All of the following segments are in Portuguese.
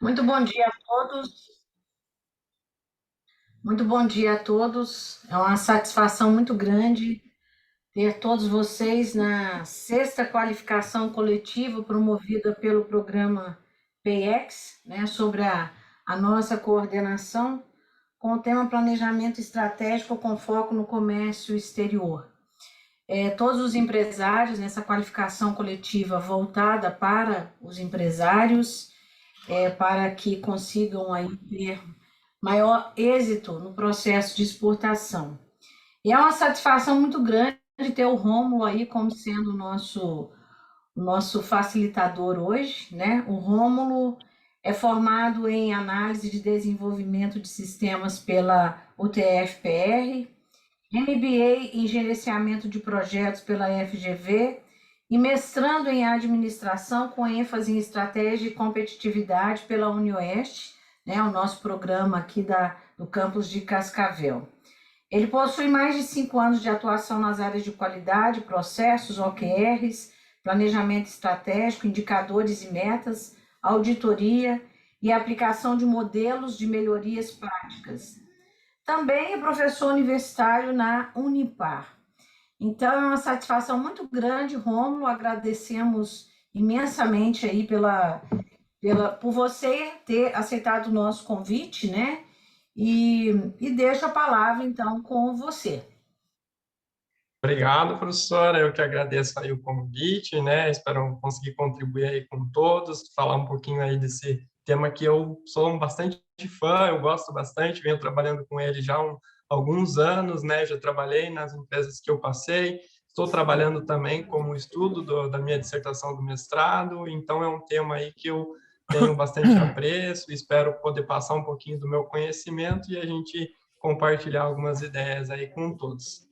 Muito bom dia a todos. Muito bom dia a todos. É uma satisfação muito grande ter todos vocês na sexta qualificação coletiva promovida pelo programa PayEx, né, sobre a nossa coordenação com o tema Planejamento Estratégico com foco no comércio exterior. Todos os empresários nessa qualificação coletiva voltada para os empresários, para que consigam aí ter maior êxito no processo de exportação. E é uma satisfação muito grande ter o Rômulo aí como sendo o nosso facilitador hoje, né? O Rômulo é formado em análise de desenvolvimento de sistemas pela UTF-PR, MBA em gerenciamento de projetos pela FGV e mestrando em administração com ênfase em estratégia e competitividade pela UniOeste, né, o nosso programa aqui do campus de Cascavel. Ele possui mais de 5 anos de atuação nas áreas de qualidade, processos, OKRs, planejamento estratégico, indicadores e metas, auditoria e aplicação de modelos de melhorias práticas. Também é professor universitário na Unipar. Então, é uma satisfação muito grande, Rômulo. Agradecemos imensamente aí por você ter aceitado o nosso convite, né? E deixo a palavra, então, com você. Obrigado, professora. Eu que agradeço aí o convite, né? Espero conseguir contribuir aí com todos, falar um pouquinho aí desse tema que eu sou bastante fã, eu gosto bastante, venho trabalhando com ele já há alguns anos, né? Já trabalhei nas empresas que eu passei, estou trabalhando também como estudo da minha dissertação do mestrado, então é um tema aí que eu tenho bastante apreço, espero poder passar um pouquinho do meu conhecimento e a gente compartilhar algumas ideias aí com todos.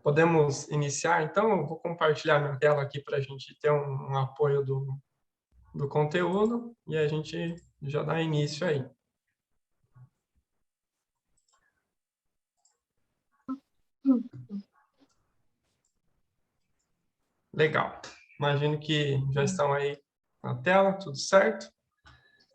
Podemos iniciar, então? Eu vou compartilhar minha tela aqui para a gente ter um apoio do conteúdo e a gente já dá início aí. Legal. Imagino que já estão aí na tela, tudo certo?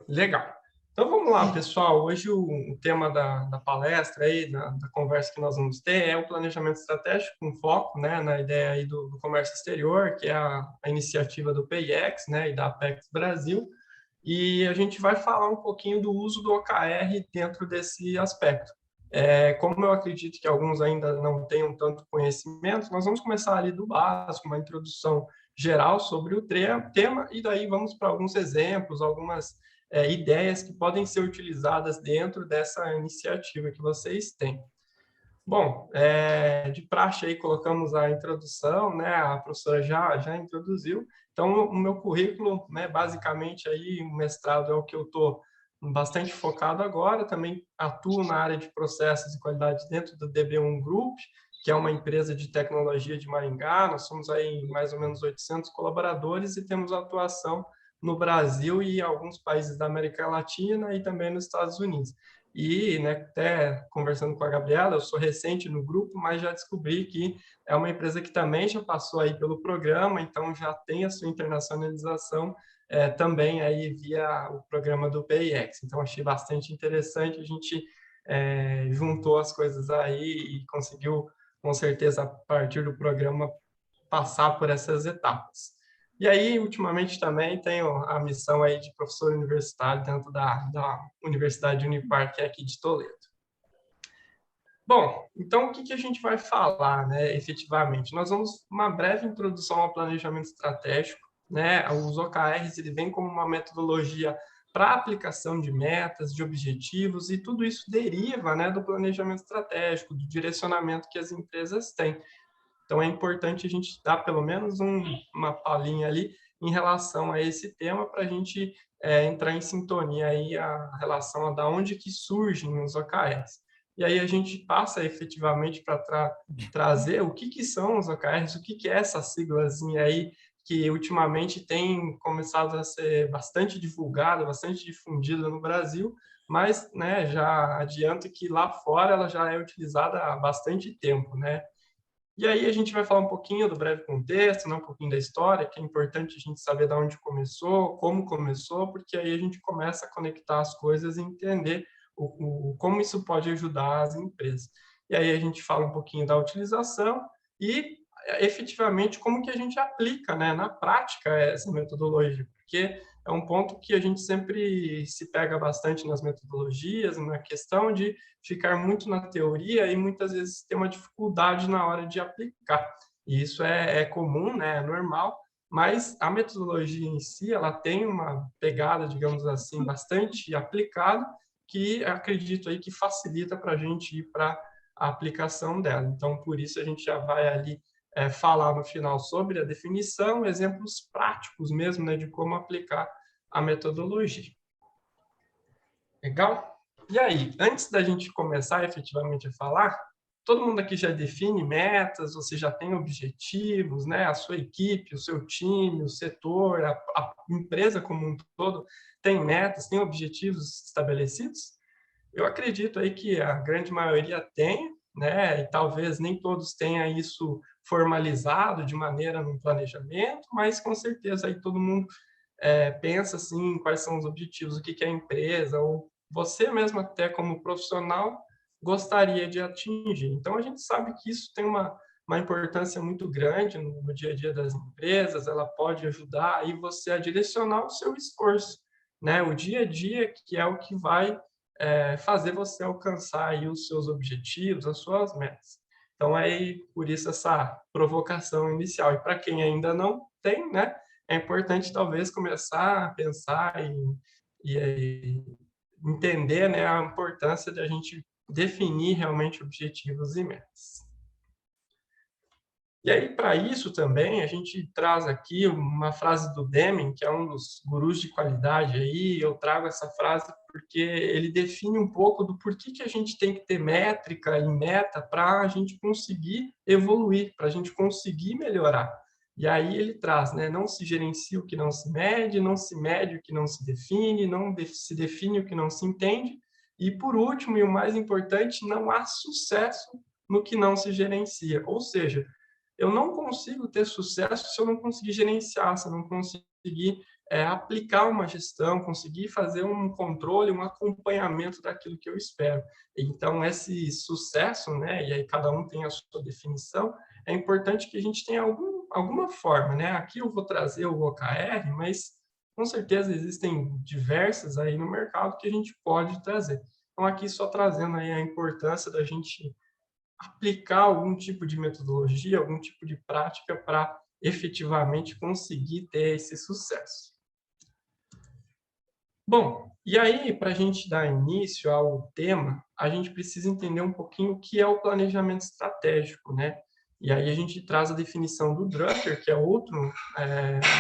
Legal. Então vamos lá, pessoal. Hoje o tema da palestra aí, da conversa que nós vamos ter é o planejamento estratégico com foco, né, na ideia aí do comércio exterior, que é a iniciativa do PIEX, né, e da Apex Brasil. E a gente vai falar um pouquinho do uso do OKR dentro desse aspecto. Como eu acredito que alguns ainda não tenham tanto conhecimento, nós vamos começar ali do básico, uma introdução geral sobre o tema, e daí vamos para alguns exemplos, algumas ideias que podem ser utilizadas dentro dessa iniciativa que vocês têm. Bom, de praxe aí colocamos a introdução, né? A professora já introduziu. Então, o meu currículo, né, basicamente aí o mestrado é o que eu estou bastante focado agora. Também atuo na área de processos e qualidade dentro do DB1 Group, que é uma empresa de tecnologia de Maringá. Nós somos aí mais ou menos 800 colaboradores e temos atuação no Brasil e alguns países da América Latina e também nos Estados Unidos. E, né, até conversando com a Gabriela, eu sou recente no grupo, mas já descobri que é uma empresa que também já passou aí pelo programa, então já tem a sua internacionalização também aí via o programa do PIX. Então, achei bastante interessante, a gente juntou as coisas aí e conseguiu, com certeza, a partir do programa, passar por essas etapas. E aí, ultimamente, também tenho a missão aí de professor universitário dentro da Universidade Unipar, que é aqui de Toledo. Bom, então o que a gente vai falar, né, efetivamente? Nós vamos uma breve introdução ao planejamento estratégico, né? Os OKRs, ele vem como uma metodologia para aplicação de metas, de objetivos, e tudo isso deriva, né, do planejamento estratégico, do direcionamento que as empresas têm. Então, é importante a gente dar pelo menos uma palhinha ali em relação a esse tema para a gente entrar em sintonia aí a relação a da onde que surgem os OKRs. E aí a gente passa efetivamente para trazer o que são os OKRs, o que é essa siglazinha aí que ultimamente tem começado a ser bastante divulgada, bastante difundida no Brasil, mas, né, já adianto que lá fora ela já é utilizada há bastante tempo, né? E aí a gente vai falar um pouquinho do breve contexto, né, um pouquinho da história, que é importante a gente saber de onde começou, como começou, porque aí a gente começa a conectar as coisas e entender como isso pode ajudar as empresas. E aí a gente fala um pouquinho da utilização e efetivamente como que a gente aplica, né, na prática essa metodologia, porque é um ponto que a gente sempre se pega bastante nas metodologias, na questão de ficar muito na teoria e muitas vezes ter uma dificuldade na hora de aplicar. E isso é comum, né, é normal, mas a metodologia em si, ela tem uma pegada, digamos assim, bastante aplicada, que acredito aí que facilita para a gente ir para a aplicação dela. Então, por isso a gente já vai ali falar no final sobre a definição, exemplos práticos mesmo, né, de como aplicar a metodologia. Legal? E aí, antes da gente começar efetivamente a falar, todo mundo aqui já define metas, você já tem objetivos, né? A sua equipe, o seu time, o setor, a empresa como um todo tem metas, tem objetivos estabelecidos? Eu acredito aí que a grande maioria tem, né? E talvez nem todos tenham isso formalizado de maneira num planejamento, mas com certeza aí todo mundo pensa assim, quais são os objetivos, o que que a empresa ou você mesmo até como profissional gostaria de atingir. Então a gente sabe que isso tem uma importância muito grande no dia a dia das empresas, ela pode ajudar aí você a direcionar o seu esforço, né? O dia a dia que é o que vai fazer você alcançar aí os seus objetivos, as suas metas. Então, aí, por isso, essa provocação inicial. E para quem ainda não tem, né, é importante, talvez, começar a pensar e entender, né, a importância de a gente definir realmente objetivos e metas. E aí, para isso também, a gente traz aqui uma frase do Deming, que é um dos gurus de qualidade aí. Eu trago essa frase porque ele define um pouco do porquê que a gente tem que ter métrica e meta para a gente conseguir evoluir, para a gente conseguir melhorar. E aí ele traz, né? Não se gerencia o que não se mede, não se mede o que não se define, não se define o que não se entende. E por último, e o mais importante, não há sucesso no que não se gerencia. Ou seja, eu não consigo ter sucesso se eu não conseguir gerenciar, se eu não conseguir aplicar uma gestão, conseguir fazer um controle, um acompanhamento daquilo que eu espero. Então, esse sucesso, né, e aí cada um tem a sua definição, é importante que a gente tenha alguma forma, né? Aqui eu vou trazer o OKR, mas com certeza existem diversas aí no mercado que a gente pode trazer. Então, aqui só trazendo aí a importância da gente aplicar algum tipo de metodologia, algum tipo de prática para efetivamente conseguir ter esse sucesso. Bom, e aí, para a gente dar início ao tema, a gente precisa entender um pouquinho o que é o planejamento estratégico, né? E aí a gente traz a definição do Drucker, que é outro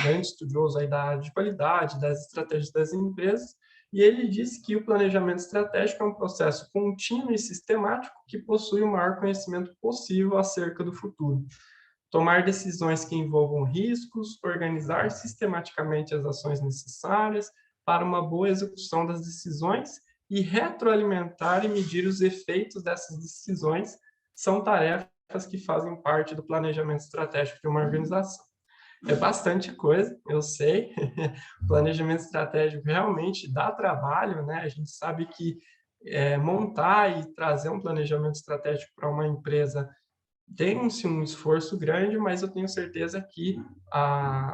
grande estudioso aí da área de qualidade, das estratégias das empresas, e ele diz que o planejamento estratégico é um processo contínuo e sistemático que possui o maior conhecimento possível acerca do futuro. Tomar decisões que envolvam riscos, organizar sistematicamente as ações necessárias para uma boa execução das decisões e retroalimentar e medir os efeitos dessas decisões são tarefas que fazem parte do planejamento estratégico de uma organização. É bastante coisa, eu sei. O planejamento estratégico realmente dá trabalho, né? A gente sabe que montar e trazer um planejamento estratégico para uma empresa tem-se um esforço grande, mas eu tenho certeza que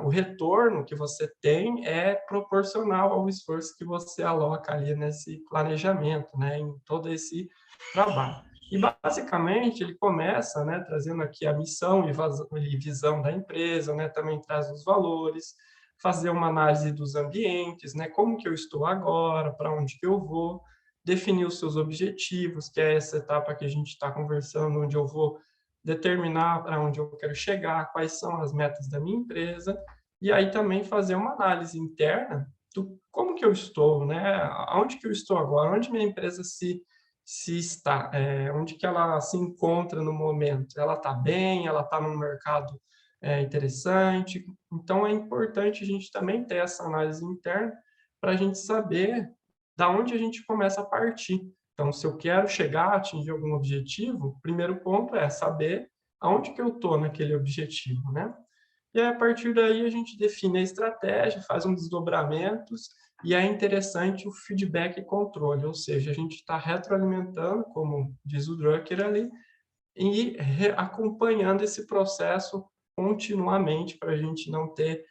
o retorno que você tem é proporcional ao esforço que você aloca ali nesse planejamento, né, em todo esse trabalho. E, basicamente, ele começa, né, trazendo aqui a missão e visão da empresa, né, também traz os valores, fazer uma análise dos ambientes, né, como que eu estou agora, para onde que eu vou, definir os seus objetivos, que é essa etapa que a gente está conversando, onde eu vou determinar para onde eu quero chegar, quais são as metas da minha empresa, e aí também fazer uma análise interna do como que eu estou, né? Aonde que eu estou agora, onde minha empresa se está, onde que ela se encontra no momento. Ela está bem, ela está num mercado interessante. Então, é importante a gente também ter essa análise interna para a gente saber da onde a gente começa a partir. Então, se eu quero chegar a atingir algum objetivo, o primeiro ponto é saber aonde que eu estou naquele objetivo, né? E aí, a partir daí, a gente define a estratégia, faz um desdobramentos, e é interessante o feedback e controle, ou seja, a gente está retroalimentando, como diz o Drucker ali, e acompanhando esse processo continuamente para a gente não ter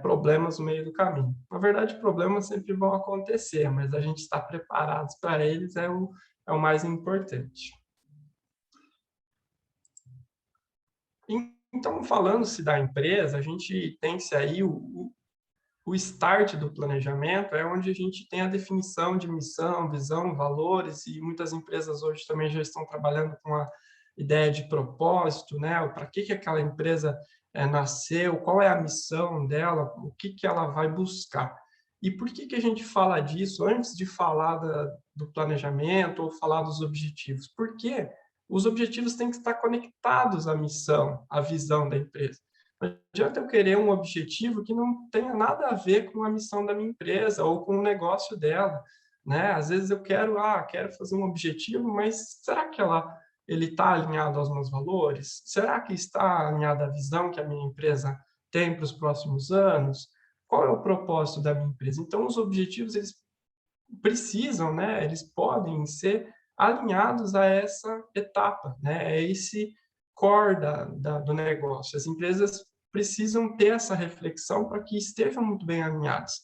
problemas no meio do caminho. Na verdade, problemas sempre vão acontecer, mas a gente estar preparados para eles é o mais importante. Então, falando-se da empresa, a gente tem-se aí o start do planejamento, é onde a gente tem a definição de missão, visão, valores, e muitas empresas hoje também já estão trabalhando com a ideia de propósito, né? Para que aquela empresa nasceu, qual é a missão dela, o que ela vai buscar. E por que a gente fala disso antes de falar do planejamento ou falar dos objetivos? Porque os objetivos têm que estar conectados à missão, à visão da empresa. Não adianta eu querer um objetivo que não tenha nada a ver com a missão da minha empresa ou com o negócio dela, né? Às vezes eu quero fazer um objetivo, mas será que ele está alinhado aos meus valores? Será que está alinhado à visão que a minha empresa tem para os próximos anos? Qual é o propósito da minha empresa? Então, os objetivos, eles precisam, né? Eles podem ser alinhados a essa etapa, né? É esse core do negócio. As empresas precisam ter essa reflexão para que estejam muito bem alinhados,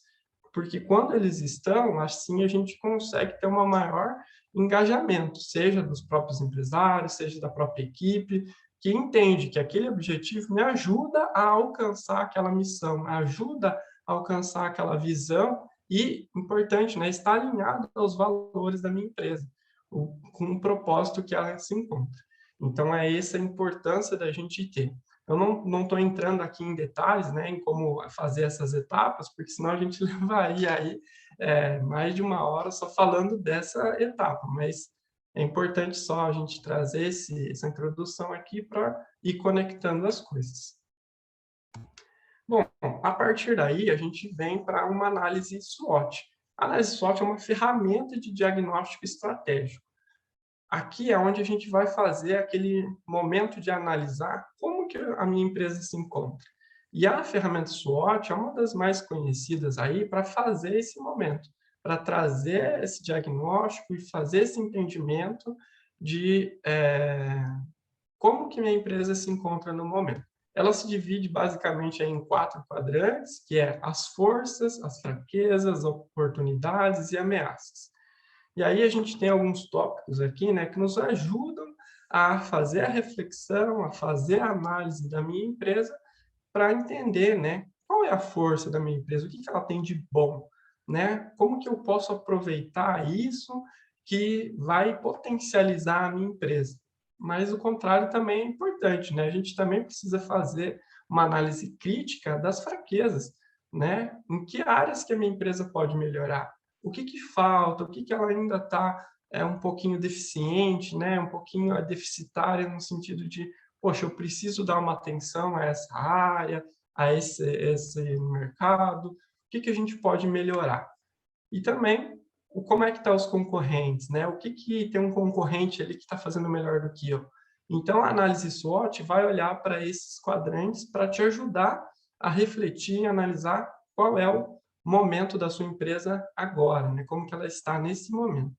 porque quando eles estão, assim a gente consegue ter um maior engajamento, seja dos próprios empresários, seja da própria equipe, que entende que aquele objetivo me ajuda a alcançar aquela missão, ajuda a alcançar aquela visão e, importante, né, está alinhado aos valores da minha empresa, com o propósito que ela se encontra. Então, é essa a importância da gente ter. Eu não estou entrando aqui em detalhes, né, em como fazer essas etapas, porque senão a gente levaria aí mais de uma hora só falando dessa etapa, mas é importante só a gente trazer essa introdução aqui para ir conectando as coisas. Bom, a partir daí a gente vem para uma análise SWOT. A análise SWOT é uma ferramenta de diagnóstico estratégico. Aqui é onde a gente vai fazer aquele momento de analisar como que a minha empresa se encontra. E a ferramenta SWOT é uma das mais conhecidas aí para fazer esse momento, para trazer esse diagnóstico e fazer esse entendimento de como que minha empresa se encontra no momento. Ela se divide basicamente em 4 quadrantes, que é as forças, as fraquezas, oportunidades e ameaças. E aí a gente tem alguns tópicos aqui, né, que nos ajudam a fazer a reflexão, a fazer a análise da minha empresa para entender, né, qual é a força da minha empresa, o que ela tem de bom, né? Como que eu posso aproveitar isso que vai potencializar a minha empresa. Mas o contrário também é importante, né? A gente também precisa fazer uma análise crítica das fraquezas, né? Em que áreas que a minha empresa pode melhorar? O que falta? O que ela ainda está um pouquinho deficiente, né? Um pouquinho deficitária no sentido de, poxa, eu preciso dar uma atenção a essa área, a esse mercado. O que a gente pode melhorar? E também como é que estão os concorrentes, né? O que tem um concorrente ali que está fazendo melhor do que eu? Então, a análise SWOT vai olhar para esses quadrantes para te ajudar a refletir e analisar qual é o momento da sua empresa agora, né? Como que ela está nesse momento.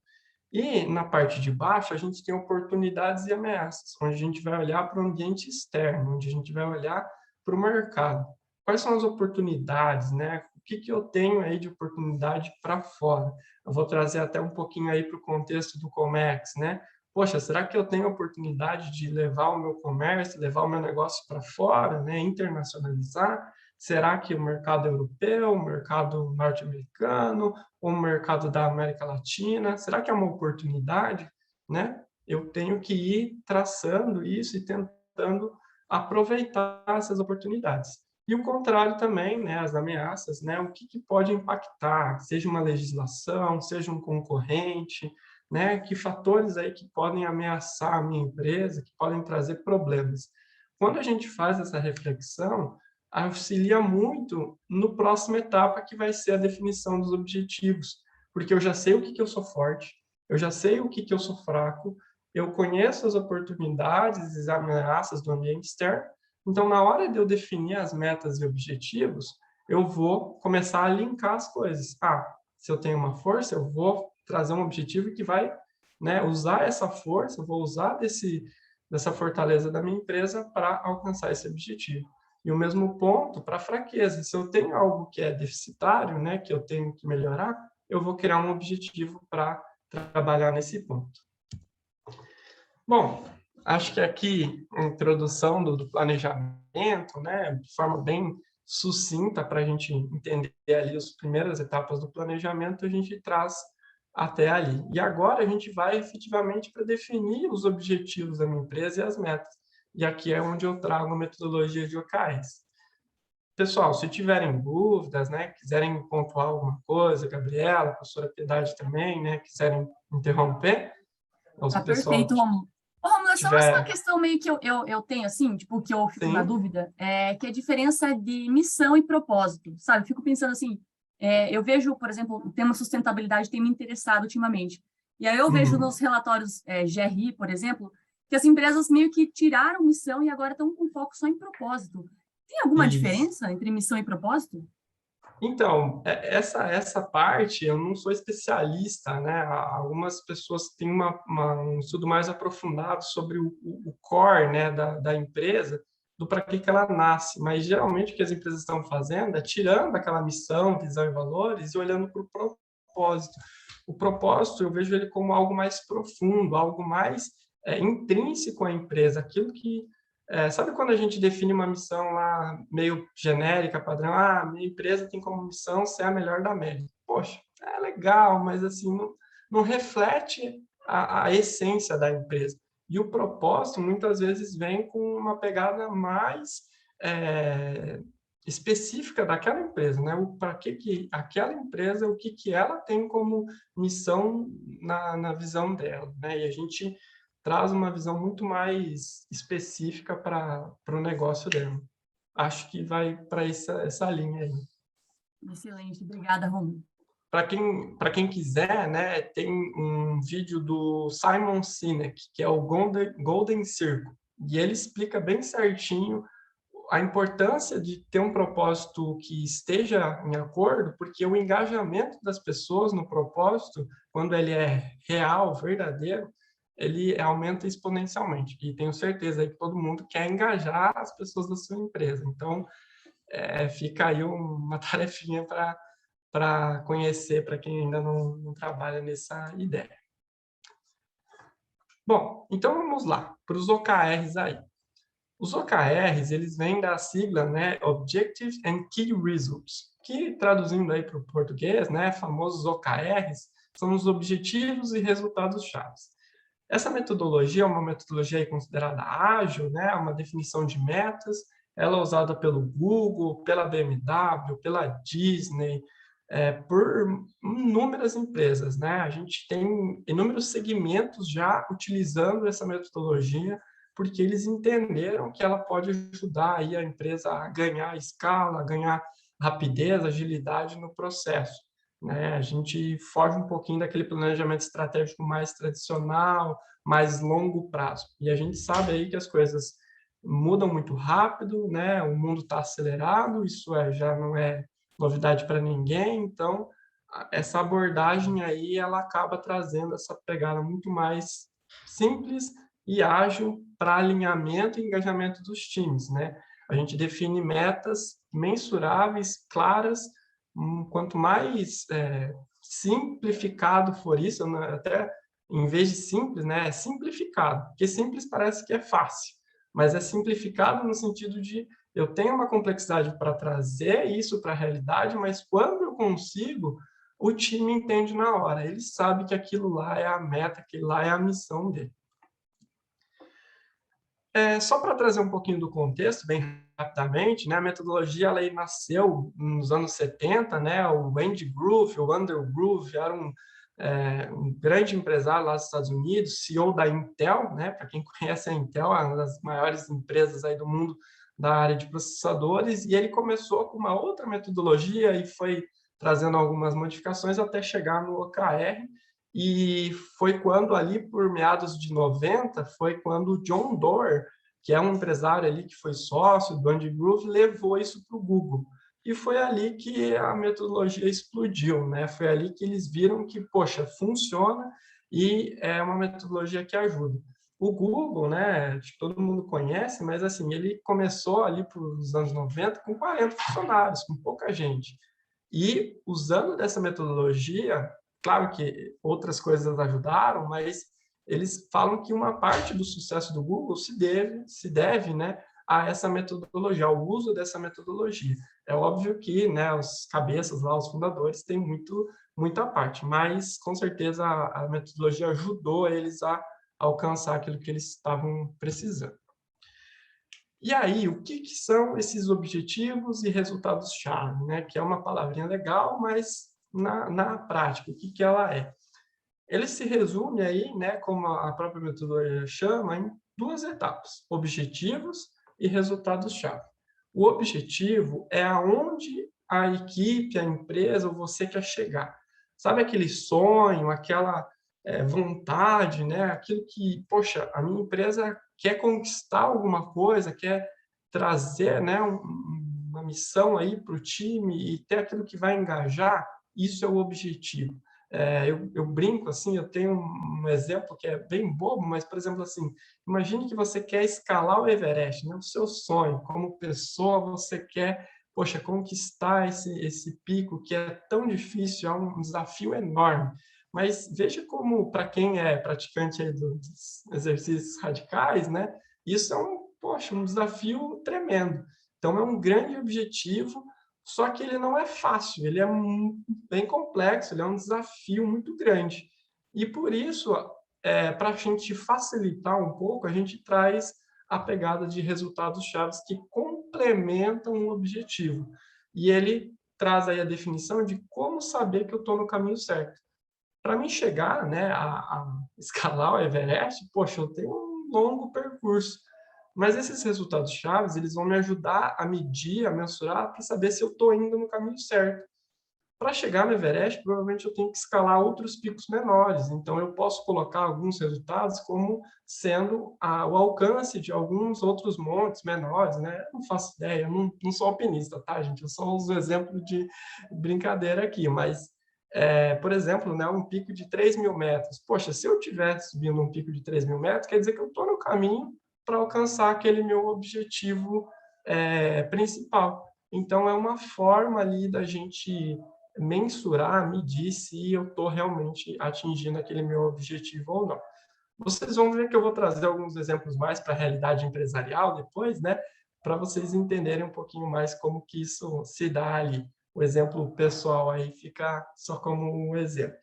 E na parte de baixo, a gente tem oportunidades e ameaças, onde a gente vai olhar para o ambiente externo, onde a gente vai olhar para o mercado. Quais são as oportunidades, né? O que eu tenho aí de oportunidade para fora? Eu vou trazer até um pouquinho aí para o contexto do Comex, né? Poxa, será que eu tenho a oportunidade de levar o meu comércio, levar o meu negócio para fora, né? Internacionalizar? Será que o mercado europeu, o mercado norte-americano, ou o mercado da América Latina? Será que é uma oportunidade, né? Eu tenho que ir traçando isso e tentando aproveitar essas oportunidades. E o contrário também, né, as ameaças, né, o que pode impactar, seja uma legislação, seja um concorrente, né, que fatores aí que podem ameaçar a minha empresa, que podem trazer problemas. Quando a gente faz essa reflexão, auxilia muito no próxima etapa, que vai ser a definição dos objetivos, porque eu já sei o que eu sou forte, eu já sei o que eu sou fraco, eu conheço as oportunidades e as ameaças do ambiente externo, então, na hora de eu definir as metas e objetivos, eu vou começar a linkar as coisas. Se eu tenho uma força, eu vou trazer um objetivo que vai, né, usar essa força, eu vou usar dessa fortaleza da minha empresa para alcançar esse objetivo. E o mesmo ponto para a fraqueza. Se eu tenho algo que é deficitário, né, que eu tenho que melhorar, eu vou criar um objetivo para trabalhar nesse ponto. Bom, acho que aqui a introdução do planejamento, né, de forma bem sucinta para a gente entender ali as primeiras etapas do planejamento, a gente traz até ali. E agora a gente vai efetivamente para definir os objetivos da minha empresa e as metas. E aqui é onde eu trago a metodologia de OKRs. Pessoal, se tiverem dúvidas, né, quiserem pontuar alguma coisa, Gabriela, a professora Piedade também, né, quiserem interromper, o pessoal Perfeito, Romulo. Ô, Romulo, só mais uma tiver... questão meio que eu tenho, assim, tipo, que eu fico na Sim. dúvida, que é a diferença de missão e propósito, sabe? Fico pensando assim, eu vejo, por exemplo, o tema sustentabilidade tem me interessado ultimamente. E aí eu vejo nos relatórios GRI, por exemplo, que as empresas meio que tiraram missão e agora estão com foco só em propósito. Tem alguma Isso. diferença entre missão e propósito? Então, essa parte eu não sou especialista, né? Algumas pessoas têm um estudo mais aprofundado sobre o core, né, da empresa, do para que ela nasce. Mas geralmente o que as empresas estão fazendo é tirando aquela missão, visão e valores e olhando para o propósito. O propósito eu vejo ele como algo mais profundo, algo mais intrínseco à empresa, aquilo que sabe quando a gente define uma missão lá meio genérica, padrão? Minha empresa tem como missão ser a melhor da média. Poxa, é legal, mas assim, não reflete a essência da empresa. E o propósito, muitas vezes, vem com uma pegada mais específica daquela empresa, né? Para que aquela empresa, o que ela tem como missão na visão dela, né? E a gente traz uma visão muito mais específica para o negócio dela. Acho que vai para essa linha aí. Excelente, obrigada, Romulo. Para quem quiser, né, tem um vídeo do Simon Sinek, que é o Golden Circle, e ele explica bem certinho a importância de ter um propósito que esteja em acordo, porque o engajamento das pessoas no propósito, quando ele é real, verdadeiro, ele aumenta exponencialmente. E tenho certeza aí que todo mundo quer engajar as pessoas da sua empresa. Então, fica aí uma tarefinha para conhecer, para quem ainda não trabalha nessa ideia. Bom, então vamos lá, para os OKRs aí. Os OKRs, eles vêm da sigla, né, Objective and Key Results, que traduzindo aí para o português, né, famosos OKRs, são os objetivos e resultados chaves. Essa metodologia é uma metodologia aí considerada ágil, né, uma definição de metas, ela é usada pelo Google, pela BMW, pela Disney, por inúmeras empresas, né? A gente tem inúmeros segmentos já utilizando essa metodologia porque eles entenderam que ela pode ajudar aí a empresa a ganhar escala, a ganhar rapidez, agilidade no processo. Né? A gente foge um pouquinho daquele planejamento estratégico mais tradicional, mais longo prazo. E a gente sabe aí que as coisas mudam muito rápido, né? O mundo está acelerado, isso já não é novidade para ninguém, então essa abordagem aí ela acaba trazendo essa pegada muito mais simples e ágil para alinhamento e engajamento dos times, né? A gente define metas mensuráveis, claras, quanto mais simplificado for isso, até em vez de simples, né, é simplificado, porque simples parece que é fácil, mas é simplificado no sentido de eu tenho uma complexidade para trazer isso para a realidade, mas quando eu consigo, o time entende na hora, ele sabe que aquilo lá é a meta, aquilo lá é a missão dele. Só para trazer um pouquinho do contexto, bem rapidamente, né, a metodologia ela nasceu nos anos 70, né, o Andy Grove, o Andrew Grove, era um grande empresário lá dos Estados Unidos, CEO da Intel, né, para quem conhece a Intel, é uma das maiores empresas aí do mundo da área de processadores, e ele começou com uma outra metodologia e foi trazendo algumas modificações até chegar no OKR, e foi quando ali por meados de 90, foi quando o John Doerr, que é um empresário ali que foi sócio do Andy Grove, levou isso para o Google. E foi ali que a metodologia explodiu, né? Foi ali que eles viram que, poxa, funciona e é uma metodologia que ajuda. O Google, né, acho que todo mundo conhece, mas assim, ele começou ali nos anos 90 com 40 funcionários, com pouca gente. E usando dessa metodologia, claro que outras coisas ajudaram, mas eles falam que uma parte do sucesso do Google se deve, né, a essa metodologia, ao uso dessa metodologia. É óbvio que, né, os cabeças lá, os fundadores, têm muita parte, mas com certeza a metodologia ajudou eles a alcançar aquilo que eles estavam precisando. E aí, o que são esses objetivos e resultados-chave, né? Que é uma palavrinha legal, mas na prática, o que ela é? Ele se resume aí, né, como a própria metodologia chama, em duas etapas: objetivos e resultados-chave. O objetivo é aonde a equipe, a empresa ou você quer chegar. Sabe aquele sonho, aquela vontade, né? Aquilo que, poxa, a minha empresa quer conquistar alguma coisa, quer trazer, né, uma missão aí para o time e ter aquilo que vai engajar. Isso é o objetivo. Eu brinco assim, eu tenho um exemplo que é bem bobo, mas, por exemplo, assim, imagine que você quer escalar o Everest, né? O seu sonho, como pessoa, você quer, poxa, conquistar esse pico que é tão difícil, é um desafio enorme. Mas veja como, para quem é praticante aí dos exercícios radicais, né? Isso é poxa, um desafio tremendo. Então, é um grande objetivo, só que ele não é fácil, ele é bem complexo, ele é um desafio muito grande. E por isso, para a gente facilitar um pouco, a gente traz a pegada de resultados chaves que complementam o objetivo. E ele traz aí a definição de como saber que eu estou no caminho certo. Para mim chegar, né, a escalar o Everest, poxa, eu tenho um longo percurso. Mas esses resultados chaves, eles vão me ajudar a medir, a mensurar, para saber se eu estou indo no caminho certo. Para chegar no Everest, provavelmente eu tenho que escalar outros picos menores. Então, eu posso colocar alguns resultados como sendo o alcance de alguns outros montes menores, né? Eu não faço ideia, eu não sou alpinista, tá, gente? Eu só uso exemplo de brincadeira aqui, mas, por exemplo, né, um pico de 3.000 metros. Poxa, se eu tivesse subindo um pico de 3.000 metros, quer dizer que eu estou no caminho para alcançar aquele meu objetivo principal. Então, é uma forma ali da gente mensurar, medir se eu estou realmente atingindo aquele meu objetivo ou não. Vocês vão ver que eu vou trazer alguns exemplos mais para a realidade empresarial depois, né? Para vocês entenderem um pouquinho mais como que isso se dá ali. O exemplo pessoal aí fica só como um exemplo.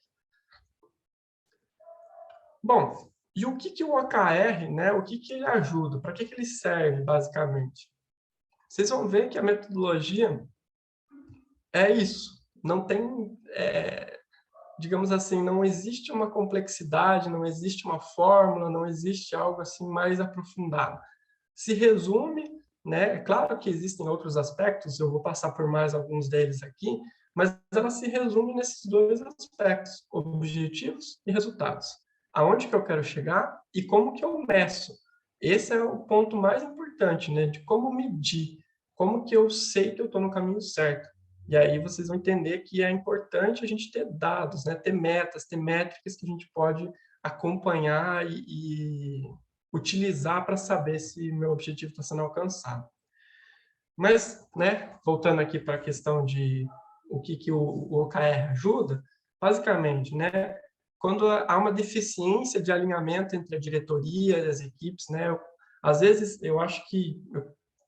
Bom, e o que o OKR, né? O que ele ajuda? Para que ele serve, basicamente? Vocês vão ver que a metodologia é isso. Não tem, digamos assim, não existe uma complexidade, não existe uma fórmula, não existe algo assim mais aprofundado. Se resume, né? É claro que existem outros aspectos, eu vou passar por mais alguns deles aqui, mas ela se resume nesses dois aspectos: objetivos e resultados. Aonde que eu quero chegar e como que eu meço. Esse é o ponto mais importante, né? De como medir, como que eu sei que eu estou no caminho certo. E aí vocês vão entender que é importante a gente ter dados, né? Ter metas, ter métricas que a gente pode acompanhar e utilizar para saber se meu objetivo está sendo alcançado. Mas, né, voltando aqui para a questão de o que o OKR ajuda, basicamente, né, quando há uma deficiência de alinhamento entre a diretoria e as equipes, né, às vezes eu acho que,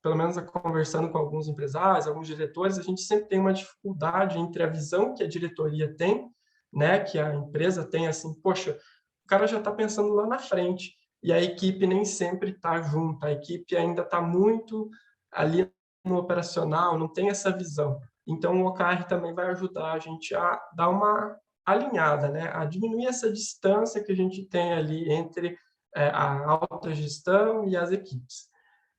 pelo menos conversando com alguns empresários, alguns diretores, a gente sempre tem uma dificuldade entre a visão que a diretoria tem, né, que a empresa tem, assim, poxa, o cara já está pensando lá na frente, e a equipe nem sempre está junto, a equipe ainda está muito ali no operacional, não tem essa visão. Então, o OKR também vai ajudar a gente a dar uma alinhada, né? A diminuir essa distância que a gente tem ali entre a alta gestão e as equipes.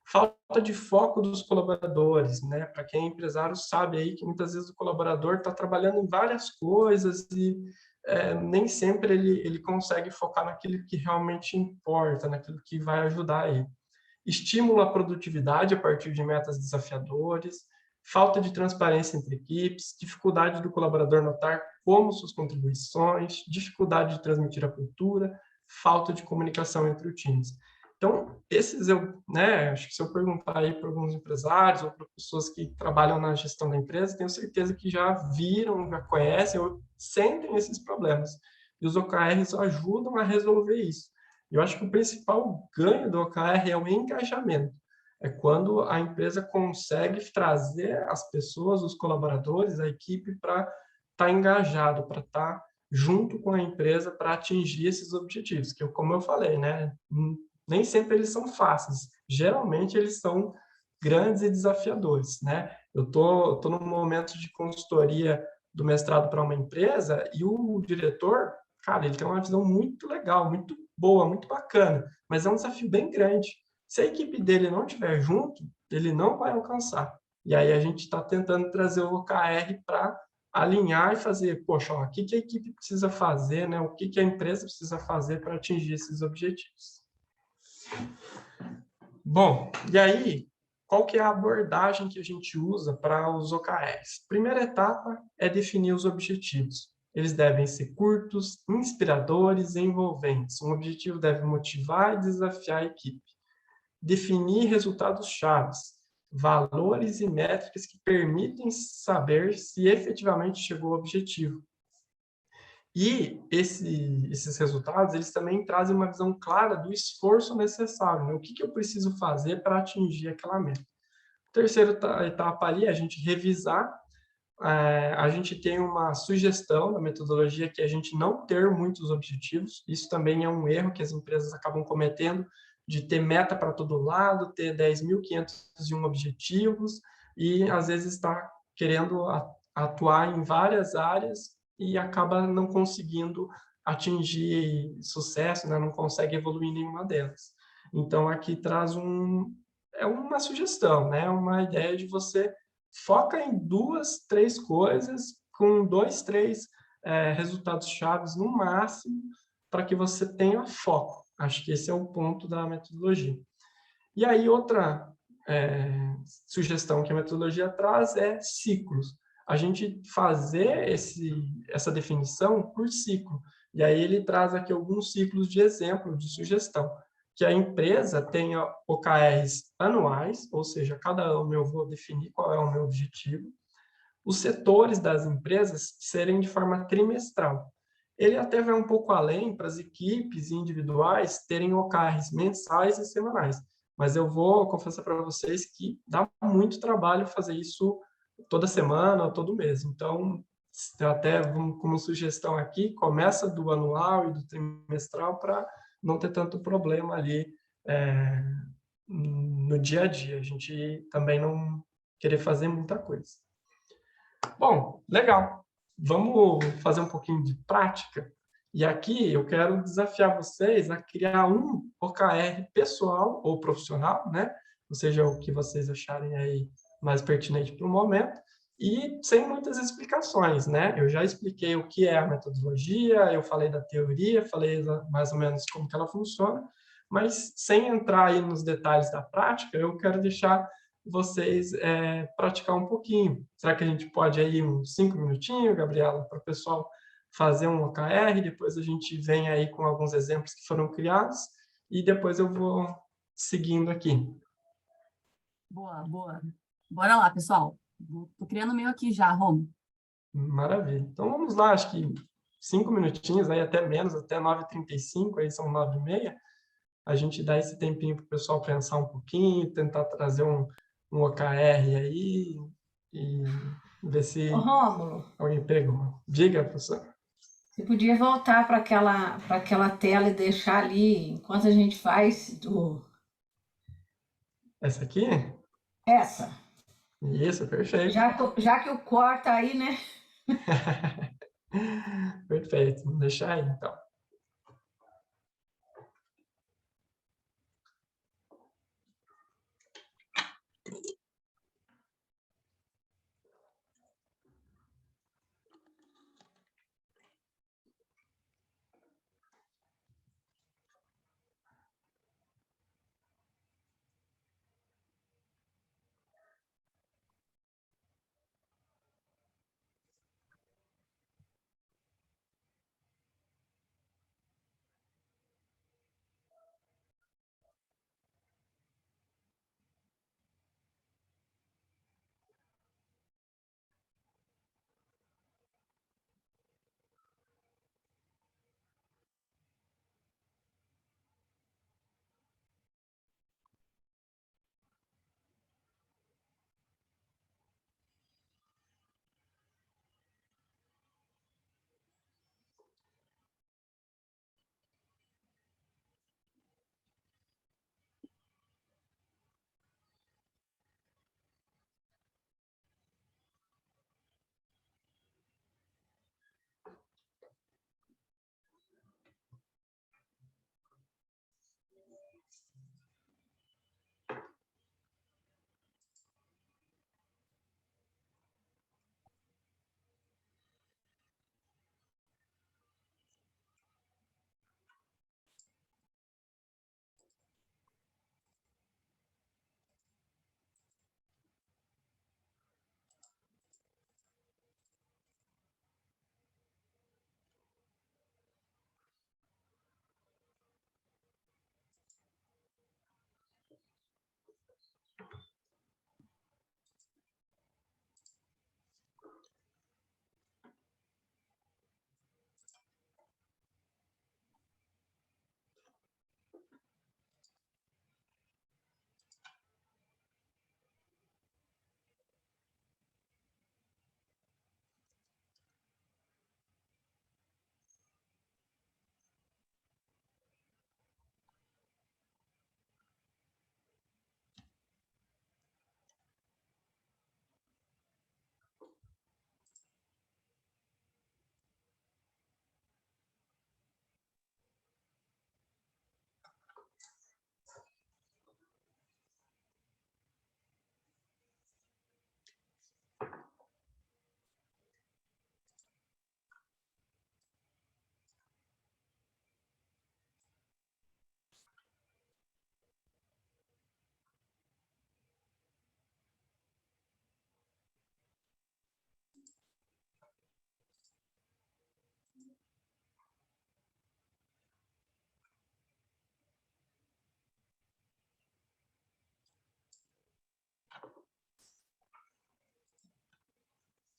Falta de foco dos colaboradores, né? Para quem é empresário sabe aí que muitas vezes o colaborador está trabalhando em várias coisas e nem sempre ele consegue focar naquilo que realmente importa, naquilo que vai ajudar ele. Estímulo à produtividade a partir de metas desafiadoras, falta de transparência entre equipes, dificuldade do colaborador notar como suas contribuições, dificuldade de transmitir a cultura, falta de comunicação entre os times. Então, esses acho que se eu perguntar aí para alguns empresários ou para pessoas que trabalham na gestão da empresa, tenho certeza que já viram, já conhecem ou sentem esses problemas. E os OKRs ajudam a resolver isso. Eu acho que o principal ganho do OKR é o engajamento. É quando a empresa consegue trazer as pessoas, os colaboradores, a equipe para estar engajado, para estar junto com a empresa para atingir esses objetivos, que como eu falei, né, nem sempre eles são fáceis. Geralmente eles são grandes e desafiadores, né? Eu tô num momento de consultoria do mestrado para uma empresa e o diretor, cara, ele tem uma visão muito legal, muito boa, muito bacana, mas é um desafio bem grande. Se a equipe dele não estiver junto, ele não vai alcançar. E aí a gente está tentando trazer o OKR para alinhar e fazer, poxa, ó, o que a equipe precisa fazer, né? O que a empresa precisa fazer para atingir esses objetivos. Bom, e aí, qual que é a abordagem que a gente usa para os OKRs? Primeira etapa é definir os objetivos. Eles devem ser curtos, inspiradores e envolventes. Um objetivo deve motivar e desafiar a equipe. Definir resultados chaves, valores e métricas que permitem saber se efetivamente chegou ao objetivo. E esses resultados, eles também trazem uma visão clara do esforço necessário, né? O que eu preciso fazer para atingir aquela meta. Terceira etapa ali é a gente revisar. A gente tem uma sugestão da metodologia que é a gente não ter muitos objetivos. Isso também é um erro que as empresas acabam cometendo, de ter meta para todo lado, ter 10.501 objetivos e, às vezes, está querendo atuar em várias áreas e acaba não conseguindo atingir sucesso, né? Não consegue evoluir em nenhuma delas. Então, aqui traz uma sugestão, né? Uma ideia de você foca em 2, 3 coisas, com 2, 3 resultados chaves no máximo, para que você tenha foco. Acho que esse é o ponto da metodologia. E aí, outra sugestão que a metodologia traz é ciclos. A gente fazer essa definição por ciclo. E aí ele traz aqui alguns ciclos de exemplo, de sugestão. Que a empresa tenha OKRs anuais, ou seja, cada ano eu vou definir qual é o meu objetivo. Os setores das empresas serem de forma trimestral. Ele até vai um pouco além para as equipes individuais terem OKRs mensais e semanais. Mas eu vou confessar para vocês que dá muito trabalho fazer isso toda semana ou todo mês. Então, até como sugestão aqui, começa do anual e do trimestral para não ter tanto problema ali no dia a dia. A gente também não querer fazer muita coisa. Bom, legal. Vamos fazer um pouquinho de prática. E aqui eu quero desafiar vocês a criar um OKR pessoal ou profissional, né? Ou seja, o que vocês acharem aí mais pertinente para o momento, e sem muitas explicações, né? Eu já expliquei o que é a metodologia, eu falei da teoria, falei mais ou menos como que ela funciona, mas sem entrar aí nos detalhes da prática, eu quero deixar vocês praticar um pouquinho. Será que a gente pode aí uns 5 minutinhos, Gabriela, para o pessoal fazer um OKR, depois a gente vem aí com alguns exemplos que foram criados e depois eu vou seguindo aqui. Boa, boa. Bora lá, pessoal. Tô criando o meu aqui já, Romo. Maravilha. Então vamos lá, acho que 5 minutinhos, aí até menos, até 9h35, aí são 9h30. A gente dá esse tempinho para o pessoal pensar um pouquinho, tentar trazer um OKR aí e ver se Ô, Rômulo, alguém pegou. Diga, professor. você podia voltar para aquela tela e deixar ali, enquanto a gente faz Essa aqui? essa. Isso, perfeito. Já que o corta aí, né? Perfeito. Vamos deixar aí, então.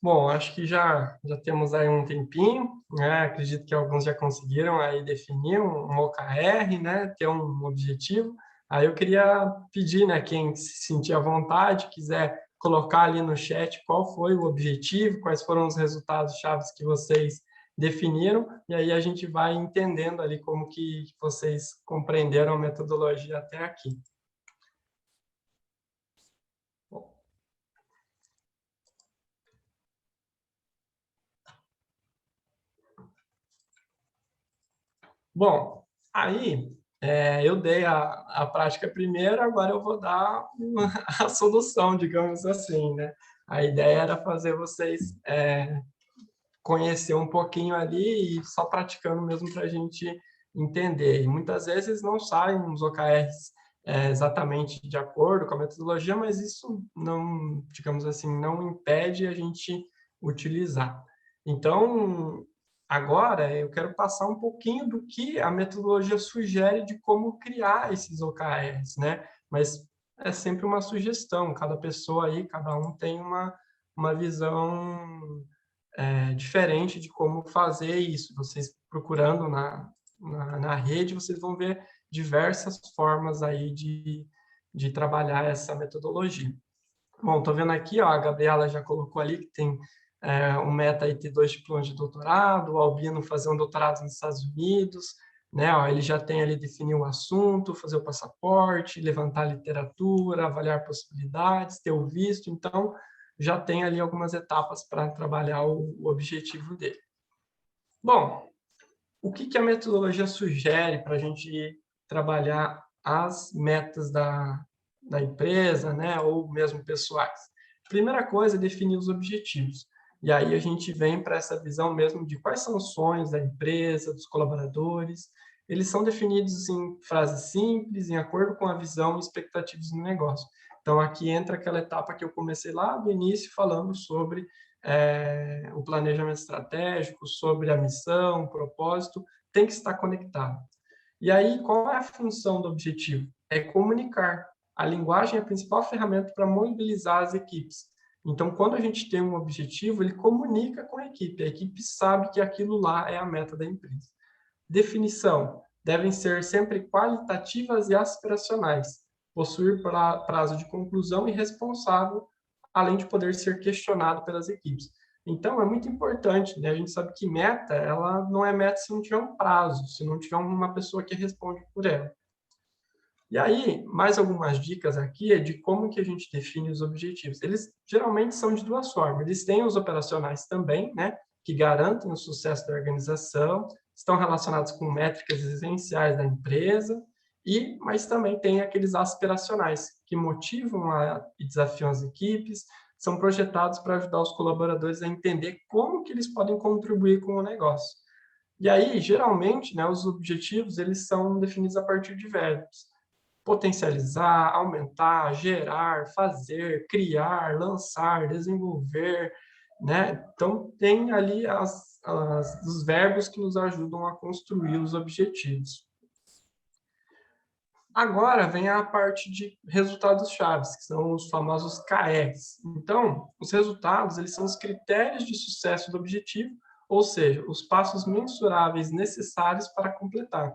Bom, acho que já temos aí um tempinho, né? Acredito que alguns já conseguiram aí definir um OKR, né? Ter um objetivo. Aí eu queria pedir, né, quem se sentir à vontade, quiser colocar ali no chat qual foi o objetivo, quais foram os resultados chaves que vocês definiram, e aí a gente vai entendendo ali como que vocês compreenderam a metodologia até aqui. Bom, aí eu dei a prática primeiro, agora eu vou dar a solução, digamos assim, né? A ideia era fazer vocês conhecer um pouquinho ali e só praticando mesmo para a gente entender. E muitas vezes não saem os OKRs exatamente de acordo com a metodologia, mas isso não, digamos assim, não impede a gente utilizar. Então, agora eu quero passar um pouquinho do que a metodologia sugere de como criar esses OKRs, né? Mas é sempre uma sugestão, cada pessoa aí, cada um tem uma visão diferente de como fazer isso. Vocês procurando na rede, vocês vão ver diversas formas aí de trabalhar essa metodologia. Bom, estou vendo aqui, ó, a Gabriela já colocou ali que tem um meta aí ter 2 diplomas de doutorado, o Albino fazer um doutorado nos Estados Unidos, né? Ó, ele já tem ali definir o assunto, fazer o passaporte, levantar a literatura, avaliar possibilidades, ter o visto, então já tem ali algumas etapas para trabalhar o objetivo dele. Bom, o que a metodologia sugere para a gente trabalhar as metas da empresa, né, ou mesmo pessoais? Primeira coisa é definir os objetivos. E aí a gente vem para essa visão mesmo de quais são os sonhos da empresa, dos colaboradores. Eles são definidos em frases simples, em acordo com a visão e expectativas do negócio. Então, aqui entra aquela etapa que eu comecei lá no início falando sobre o planejamento estratégico, sobre a missão, o propósito, tem que estar conectado. E aí, qual é a função do objetivo? É comunicar. A linguagem é a principal ferramenta para mobilizar as equipes. Então, quando a gente tem um objetivo, ele comunica com a equipe sabe que aquilo lá é a meta da empresa. Definição: devem ser sempre qualitativas e aspiracionais, possuir prazo de conclusão e responsável, além de poder ser questionado pelas equipes. Então, é muito importante, né? A gente sabe que meta, ela não é meta se não tiver um prazo, se não tiver uma pessoa que responde por ela. E aí, mais algumas dicas aqui é de como que a gente define os objetivos. Eles geralmente são de duas formas. Eles têm os operacionais também, né? Que garantem o sucesso da organização, estão relacionados com métricas essenciais da empresa, mas também tem aqueles aspiracionais, que motivam e desafiam as equipes, são projetados para ajudar os colaboradores a entender como que eles podem contribuir com o negócio. E aí, geralmente, né, os objetivos eles são definidos a partir de verbos. Potencializar, aumentar, gerar, fazer, criar, lançar, desenvolver, né? Então, tem ali os verbos que nos ajudam a construir os objetivos. Agora vem a parte de resultados chaves, que são os famosos KRs. Então, os resultados, eles são os critérios de sucesso do objetivo, ou seja, os passos mensuráveis necessários para completar.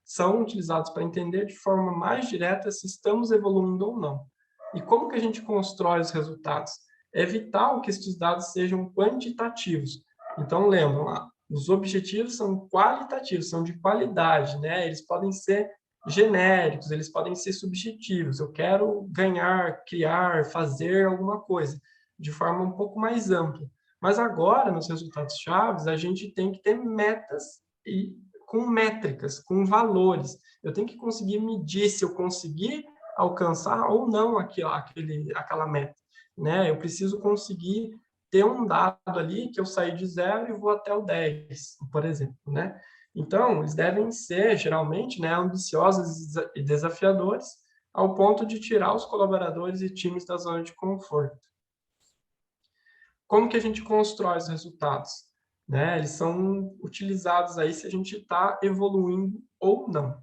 São utilizados para entender de forma mais direta se estamos evoluindo ou não. E como que a gente constrói os resultados? É vital que esses dados sejam quantitativos. Então, lembram lá, os objetivos são qualitativos, são de qualidade, né? Eles podem ser genéricos, eles podem ser subjetivos. Eu quero ganhar, criar, fazer alguma coisa de forma um pouco mais ampla. Mas agora, nos resultados chaves, a gente tem que ter metas e com métricas, com valores. Eu tenho que conseguir medir se eu conseguir alcançar ou não aquela meta. Né? Eu preciso conseguir ter um dado ali que eu saí de 0 e vou até o 10, por exemplo. Né? Então, eles devem ser, geralmente, né, ambiciosos e desafiadores, ao ponto de tirar os colaboradores e times da zona de conforto. Como que a gente constrói os resultados? Né? Eles são utilizados aí se a gente está evoluindo ou não.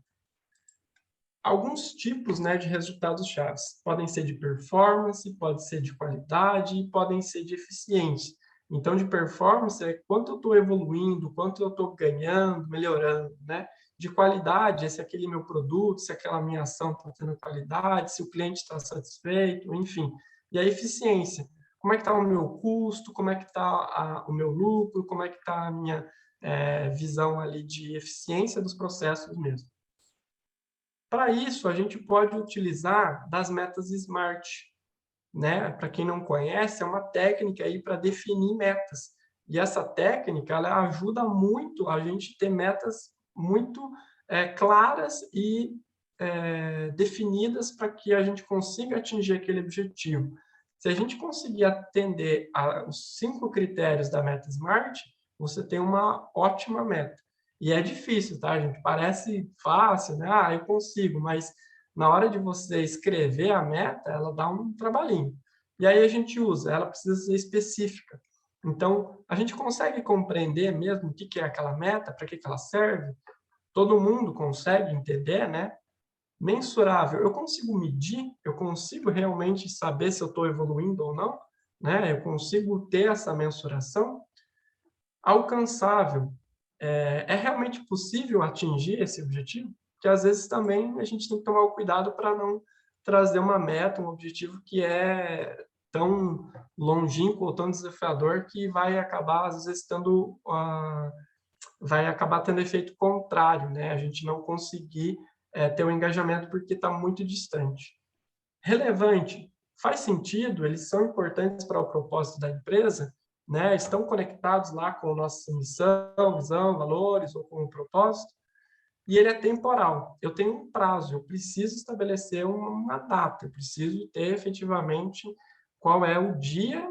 Alguns tipos, né, de resultados chaves podem ser de performance, pode ser de qualidade, podem ser de eficiência. Então, de performance é quanto eu estou evoluindo, quanto eu estou ganhando, melhorando, né? De qualidade, se aquele meu produto, se aquela minha ação está tendo qualidade, se o cliente está satisfeito, enfim. E a eficiência, como é que está o meu custo, como é que está o meu lucro, como é que está a minha visão ali de eficiência dos processos mesmo. Para isso, a gente pode utilizar das metas SMART, né? Para quem não conhece, é uma técnica aí para definir metas. E essa técnica, ela ajuda muito a gente ter metas muito claras e definidas para que a gente consiga atingir aquele objetivo. Se a gente conseguir atender aos 5 critérios da meta SMART, você tem uma ótima meta. E é difícil, tá, gente? Parece fácil, né? Ah, eu consigo, mas na hora de você escrever a meta, ela dá um trabalhinho. E aí a gente usa, ela precisa ser específica. Então, a gente consegue compreender mesmo o que é aquela meta, para que ela serve? Todo mundo consegue entender, né? Mensurável, eu consigo medir? Eu consigo realmente saber se eu estou evoluindo ou não? Né? Eu consigo ter essa mensuração? Alcançável, é realmente possível atingir esse objetivo? Porque às vezes também a gente tem que tomar o cuidado para não trazer uma meta, um objetivo que é tão longínquo ou tão desafiador que vai acabar às vezes vai acabar tendo efeito contrário, né? A gente não conseguir ter o engajamento porque está muito distante. Relevante, faz sentido, eles são importantes para o propósito da empresa, né? Estão conectados lá com a nossa missão, visão, valores ou com o propósito, e ele é temporal. Eu tenho um prazo, eu preciso estabelecer uma data, eu preciso ter efetivamente qual é o dia,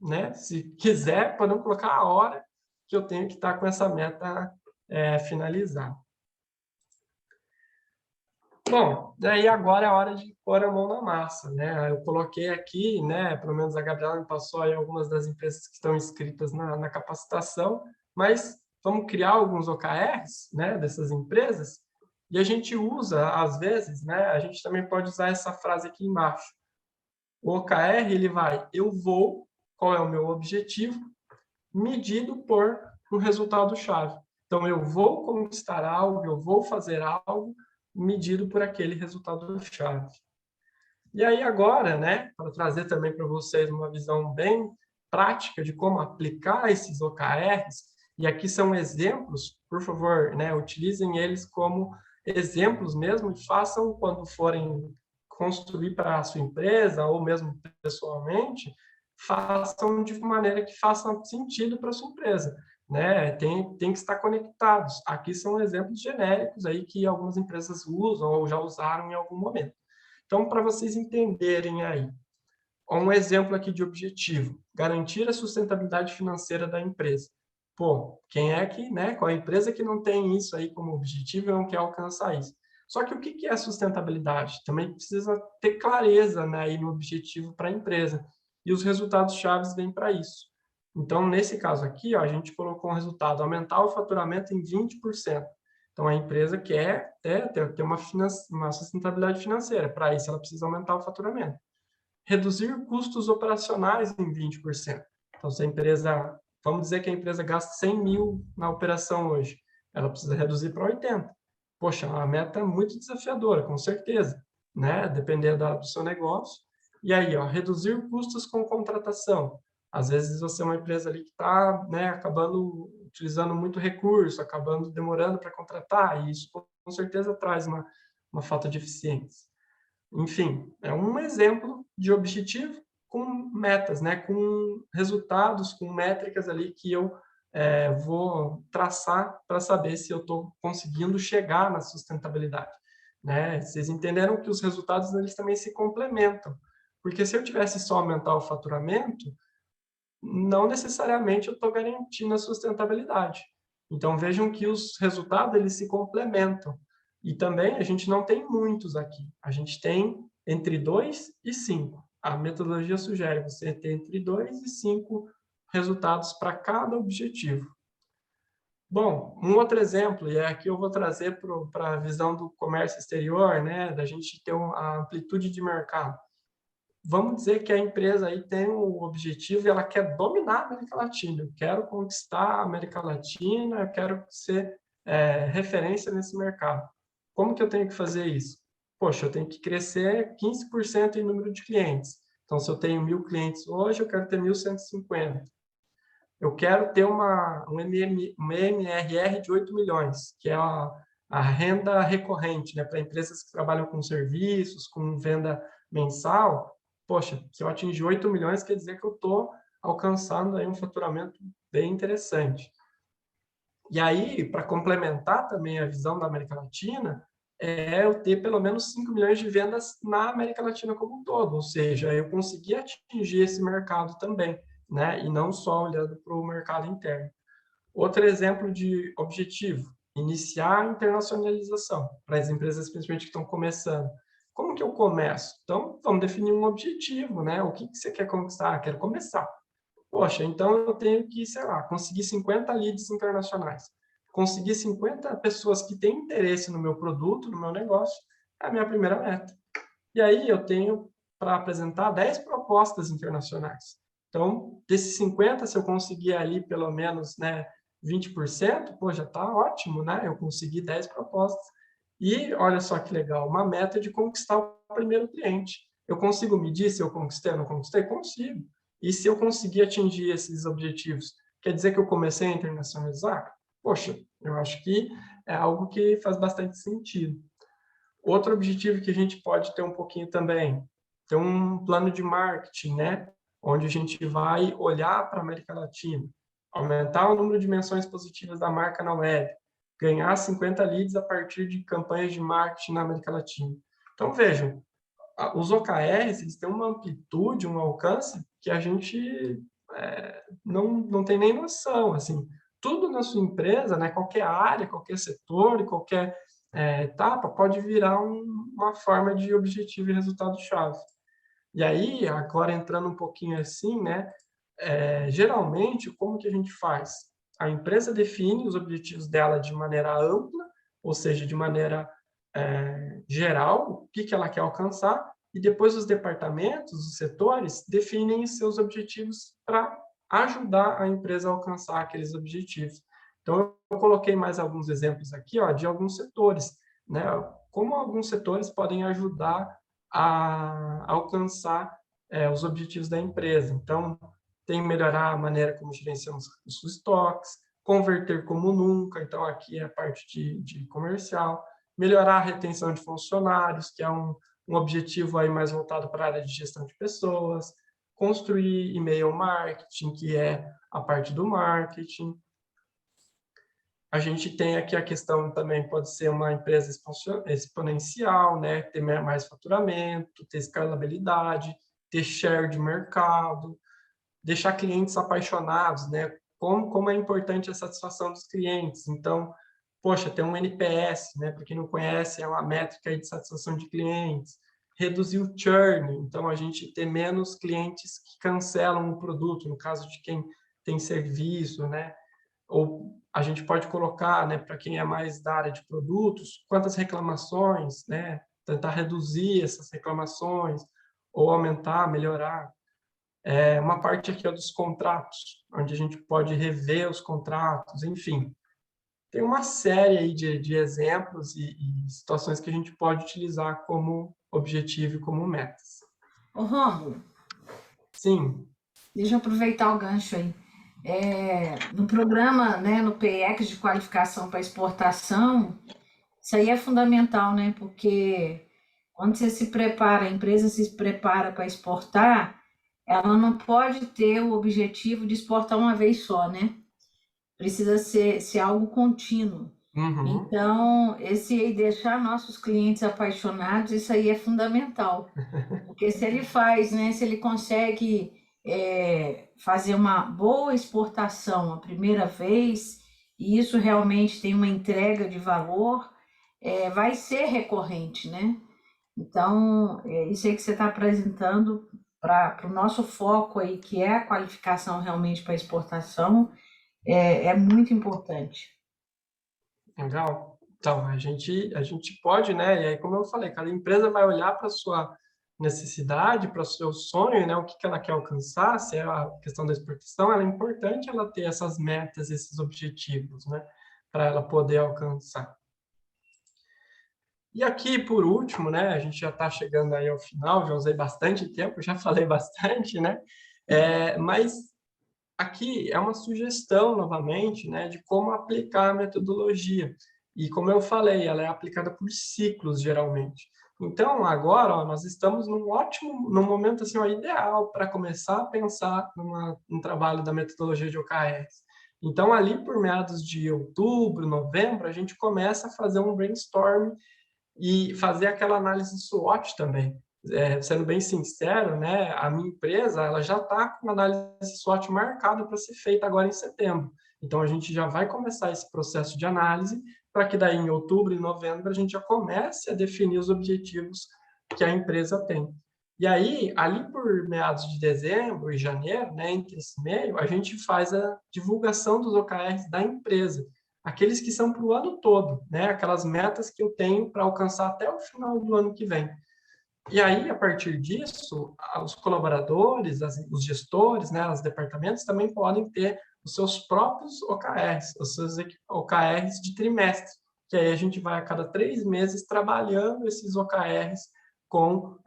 né? Se quiser, podemos colocar a hora que eu tenho que estar com essa meta finalizada. Bom, daí agora é a hora de pôr a mão na massa, né? Eu coloquei aqui, né? Pelo menos a Gabriela me passou aí algumas das empresas que estão inscritas na capacitação, mas vamos criar alguns OKRs, né? Dessas empresas e a gente usa, às vezes, né? A gente também pode usar essa frase aqui embaixo. O OKR, ele vai, eu vou, qual é o meu objetivo, medido por um resultado-chave. Então, eu vou conquistar algo, eu vou fazer algo, medido por aquele resultado-chave. E aí agora, né, para trazer também para vocês uma visão bem prática de como aplicar esses OKRs, e aqui são exemplos, por favor, né, utilizem eles como exemplos mesmo e façam quando forem construir para a sua empresa ou mesmo pessoalmente, façam de maneira que faça sentido para a sua empresa. Né? Tem que estar conectados. Aqui são exemplos genéricos aí que algumas empresas usam ou já usaram em algum momento. Então, para vocês entenderem aí, um exemplo aqui de objetivo, garantir a sustentabilidade financeira da empresa. Pô, quem é que, né, qual é a empresa que não tem isso aí como objetivo e não quer alcançar isso? Só que o que é sustentabilidade? Também precisa ter clareza, né, aí no objetivo para a empresa. E os resultados chaves vêm para isso. Então, nesse caso aqui, ó, a gente colocou um resultado, aumentar o faturamento em 20%. Então, a empresa quer ter uma sustentabilidade financeira. Para isso, ela precisa aumentar o faturamento. Reduzir custos operacionais em 20%. Então, se a empresa, vamos dizer que a empresa gasta 100 mil na operação hoje, ela precisa reduzir para 80. Poxa, a meta é muito desafiadora, com certeza, né? Dependendo do seu negócio. E aí, ó, reduzir custos com contratação. Às vezes você é uma empresa ali que está, né, acabando utilizando muito recurso, acabando demorando para contratar, e isso com certeza traz uma falta de eficiência. Enfim, é um exemplo de objetivo com metas, né? Com resultados, com métricas ali que eu vou traçar para saber se eu estou conseguindo chegar na sustentabilidade. Né? Vocês entenderam que os resultados eles também se complementam, porque se eu tivesse só aumentar o faturamento, não necessariamente eu estou garantindo a sustentabilidade. Então vejam que os resultados eles se complementam. E também a gente não tem muitos aqui. A gente tem entre 2 e 5. A metodologia sugere você ter entre 2 e 5 resultados para cada objetivo. Bom, um outro exemplo, e aqui eu vou trazer para a visão do comércio exterior, né, da gente ter a amplitude de mercado. vamos dizer que a empresa aí tem um objetivo e ela quer dominar a América Latina. Eu quero conquistar a América Latina, eu quero ser referência nesse mercado. Como que eu tenho que fazer isso? Poxa, eu tenho que crescer 15% em número de clientes. Então, se eu tenho 1.000 clientes hoje, eu quero ter 1.150. Eu quero ter um MRR de 8 milhões, que é a renda recorrente, né, para empresas que trabalham com serviços, com venda mensal. Poxa, se eu atingir 8 milhões, quer dizer que eu estou alcançando aí um faturamento bem interessante. E aí, para complementar também a visão da América Latina, é eu ter pelo menos 5 milhões de vendas na América Latina como um todo, ou seja, eu conseguir atingir esse mercado também, né? E não só olhando para o mercado interno. Outro exemplo de objetivo, iniciar a internacionalização para as empresas, principalmente que estão começando. Como que eu começo? Então, vamos definir um objetivo, né? O que você quer conquistar? Quero começar. Poxa, então eu tenho que, sei lá, conseguir 50 leads internacionais. Conseguir 50 pessoas que têm interesse no meu produto, no meu negócio, é a minha primeira meta. E aí eu tenho para apresentar 10 propostas internacionais. Então, desses 50, se eu conseguir ali pelo menos, né, 20%, pô, já está ótimo, né? Eu consegui 10 propostas. E olha só que legal, uma meta de conquistar o primeiro cliente. Eu consigo medir se eu conquistei ou não conquistei? Consigo. E se eu conseguir atingir esses objetivos, quer dizer que eu comecei a internacionalizar? Poxa, eu acho que é algo que faz bastante sentido. Outro objetivo que a gente pode ter um pouquinho também, ter um plano de marketing, né? Onde a gente vai olhar para a América Latina, aumentar o número de menções positivas da marca na web, ganhar 50 leads a partir de campanhas de marketing na América Latina. Então, vejam, os OKRs, eles têm uma amplitude, um alcance que a gente não tem nem noção, assim. Tudo na sua empresa, né, qualquer área, qualquer setor, qualquer etapa, pode virar uma forma de objetivo e resultado-chave. E aí, agora entrando um pouquinho assim, né, geralmente, como que a gente faz? A empresa define os objetivos dela de maneira ampla, ou seja, de maneira geral, o que ela quer alcançar, e depois os departamentos, os setores, definem seus objetivos para ajudar a empresa a alcançar aqueles objetivos. Então, eu coloquei mais alguns exemplos aqui, ó, de alguns setores, né? Como alguns setores podem ajudar a alcançar os objetivos da empresa. Então, tem que melhorar a maneira como gerenciamos os estoques, converter como nunca, então aqui é a parte de comercial, melhorar a retenção de funcionários, que é um objetivo aí mais voltado para a área de gestão de pessoas, construir e-mail marketing, que é a parte do marketing. A gente tem aqui a questão também, pode ser uma empresa exponencial, né? Ter mais faturamento, ter escalabilidade, ter share de mercado, deixar clientes apaixonados, né? Como é importante a satisfação dos clientes. Então, poxa, tem um NPS, né? Para quem não conhece, é uma métrica de satisfação de clientes. Reduzir o churn, então a gente ter menos clientes que cancelam o produto, no caso de quem tem serviço, né? Ou a gente pode colocar, né, para quem é mais da área de produtos, quantas reclamações, né? Tentar reduzir essas reclamações, ou aumentar, melhorar. Uma parte aqui é dos contratos, onde a gente pode rever os contratos, enfim. Tem uma série aí de exemplos e situações que a gente pode utilizar como objetivo e como metas. Ô, Rômulo, Sim. deixa eu aproveitar o gancho aí. No programa, né, no PX de qualificação para exportação, isso aí é fundamental, né? Porque quando você se prepara, a empresa se prepara para exportar, ela não pode ter o objetivo de exportar uma vez só, né? Precisa ser algo contínuo. Uhum. Então, esse aí, deixar nossos clientes apaixonados, isso aí é fundamental. Porque se ele faz, né? Se ele consegue fazer uma boa exportação a primeira vez, e isso realmente tem uma entrega de valor, vai ser recorrente, né? Então, isso aí que você está apresentando para o nosso foco aí, que é a qualificação realmente para exportação, é muito importante. Legal. Então, a gente pode, né? E aí, como eu falei, cada empresa vai olhar para a sua necessidade, para o seu sonho, né? O que ela quer alcançar, se é a questão da exportação, ela é importante ela ter essas metas, esses objetivos, né? Para ela poder alcançar. E aqui, por último, né? A gente já está chegando aí ao final, já usei bastante tempo, já falei bastante, né? Mas aqui é uma sugestão, novamente, né, de como aplicar a metodologia. E, como eu falei, ela é aplicada por ciclos, geralmente. Então, agora, ó, nós estamos num momento assim, ó, ideal para começar a pensar num trabalho da metodologia de OKRs. Então, ali por meados de outubro, novembro, a gente começa a fazer um brainstorm e fazer aquela análise SWOT também. Sendo bem sincero, né, a minha empresa ela já está com a análise SWOT marcada para ser feita agora em setembro. Então, a gente já vai começar esse processo de análise para que daí em outubro e novembro a gente já comece a definir os objetivos que a empresa tem. E aí, ali por meados de dezembro e janeiro, né, entre esse meio, a gente faz a divulgação dos OKRs da empresa, aqueles que são para o ano todo, né, aquelas metas que eu tenho para alcançar até o final do ano que vem. E aí, a partir disso, os colaboradores, os gestores, né, os departamentos também podem ter os seus próprios OKRs, os seus OKRs de trimestre, que aí a gente vai a cada 3 meses trabalhando esses OKRs com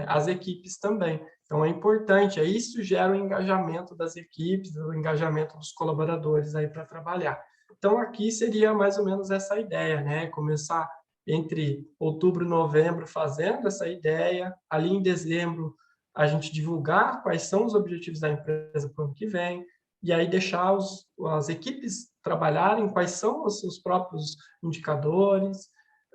as equipes também. Então, é importante, aí isso gera o engajamento das equipes, o engajamento dos colaboradores aí para trabalhar. Então, aqui seria mais ou menos essa ideia, né? Começar entre outubro e novembro fazendo essa ideia, ali em dezembro a gente divulgar quais são os objetivos da empresa para o ano que vem, e aí deixar as equipes trabalharem quais são os seus próprios indicadores,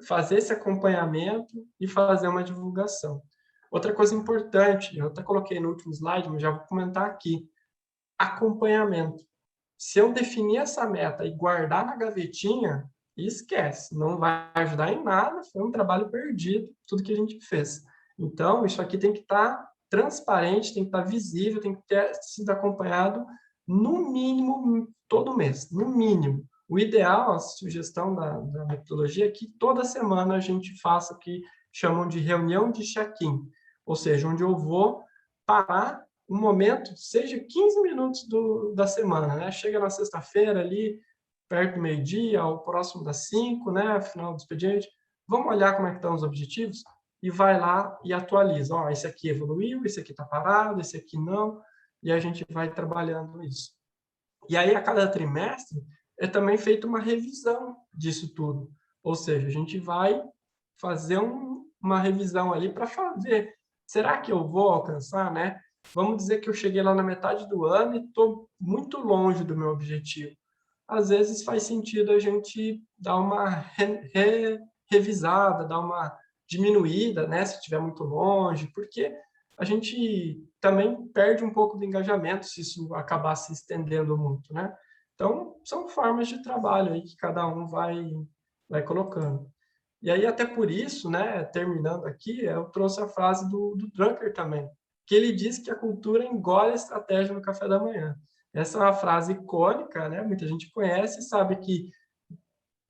fazer esse acompanhamento e fazer uma divulgação. Outra coisa importante, eu até coloquei no último slide, mas já vou comentar aqui, acompanhamento. Se eu definir essa meta e guardar na gavetinha, esquece, não vai ajudar em nada, foi um trabalho perdido, tudo que a gente fez. Então, isso aqui tem que estar transparente, tem que estar visível, tem que ter sido acompanhado no mínimo todo mês, no mínimo. O ideal, a sugestão da metodologia é que toda semana a gente faça o que chamam de reunião de check-in, ou seja, onde eu vou parar um momento, seja 15 minutos da semana, né? Chega na sexta-feira ali, perto do meio-dia, ao próximo das 5, né? Final do expediente, vamos olhar como é que estão os objetivos e vai lá e atualiza. Ó, esse aqui evoluiu, esse aqui está parado, esse aqui não, e a gente vai trabalhando isso. E aí, a cada trimestre, é também feita uma revisão disso tudo. Ou seja, a gente vai fazer uma revisão ali para fazer. Será que eu vou alcançar, né? Vamos dizer que eu cheguei lá na metade do ano e estou muito longe do meu objetivo. Às vezes faz sentido a gente dar uma revisada, dar uma diminuída, né, se estiver muito longe, porque a gente também perde um pouco do engajamento se isso acabar se estendendo muito, né? Então, são formas de trabalho aí que cada um vai colocando. E aí, até por isso, né, terminando aqui, eu trouxe a frase do Drucker também, que ele diz que a cultura engole a estratégia no café da manhã. Essa é uma frase icônica, né? Muita gente conhece e sabe que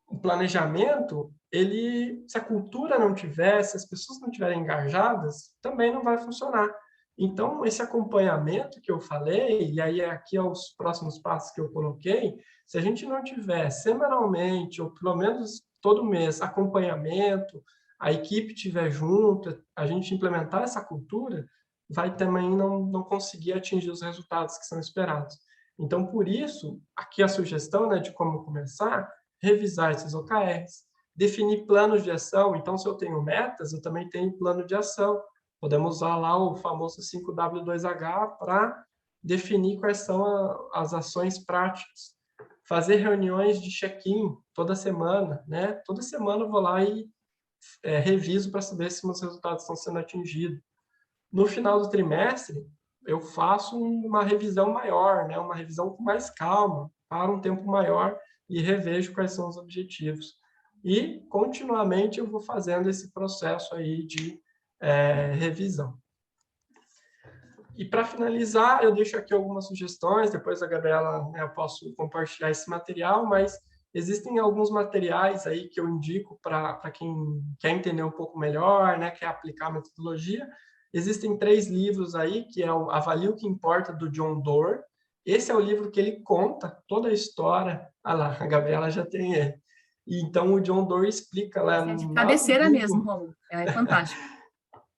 o planejamento, se a cultura não tiver, se as pessoas não estiverem engajadas, também não vai funcionar. Então, esse acompanhamento que eu falei, e aí aqui os próximos passos que eu coloquei, se a gente não tiver semanalmente, ou pelo menos todo mês, acompanhamento, a equipe estiver junto, a gente implementar essa cultura, vai também não conseguir atingir os resultados que são esperados. Então, por isso, aqui a sugestão, né, de como começar, revisar esses OKRs, definir planos de ação. Então, se eu tenho metas, eu também tenho plano de ação. Podemos usar lá o famoso 5W2H para definir quais são as ações práticas. Fazer reuniões de check-in toda semana, né? Toda semana eu vou lá e reviso para saber se meus resultados estão sendo atingidos. No final do trimestre, eu faço uma revisão maior, né? Uma revisão com mais calma, para um tempo maior e revejo quais são os objetivos. E, continuamente, eu vou fazendo esse processo aí de revisão. E, para finalizar, eu deixo aqui algumas sugestões, depois a Gabriela, né, eu posso compartilhar esse material, mas existem alguns materiais aí que eu indico para quem quer entender um pouco melhor, né, quer aplicar a metodologia. Existem 3 livros aí, que é o Avalie o que Importa, do John Doerr. Esse é o livro que ele conta toda a história. Ah lá, a Gabriela já tem ele. E então o John Doerr explica lá Esse é de lá no cabeceira mesmo, livro Rômulo. É fantástico.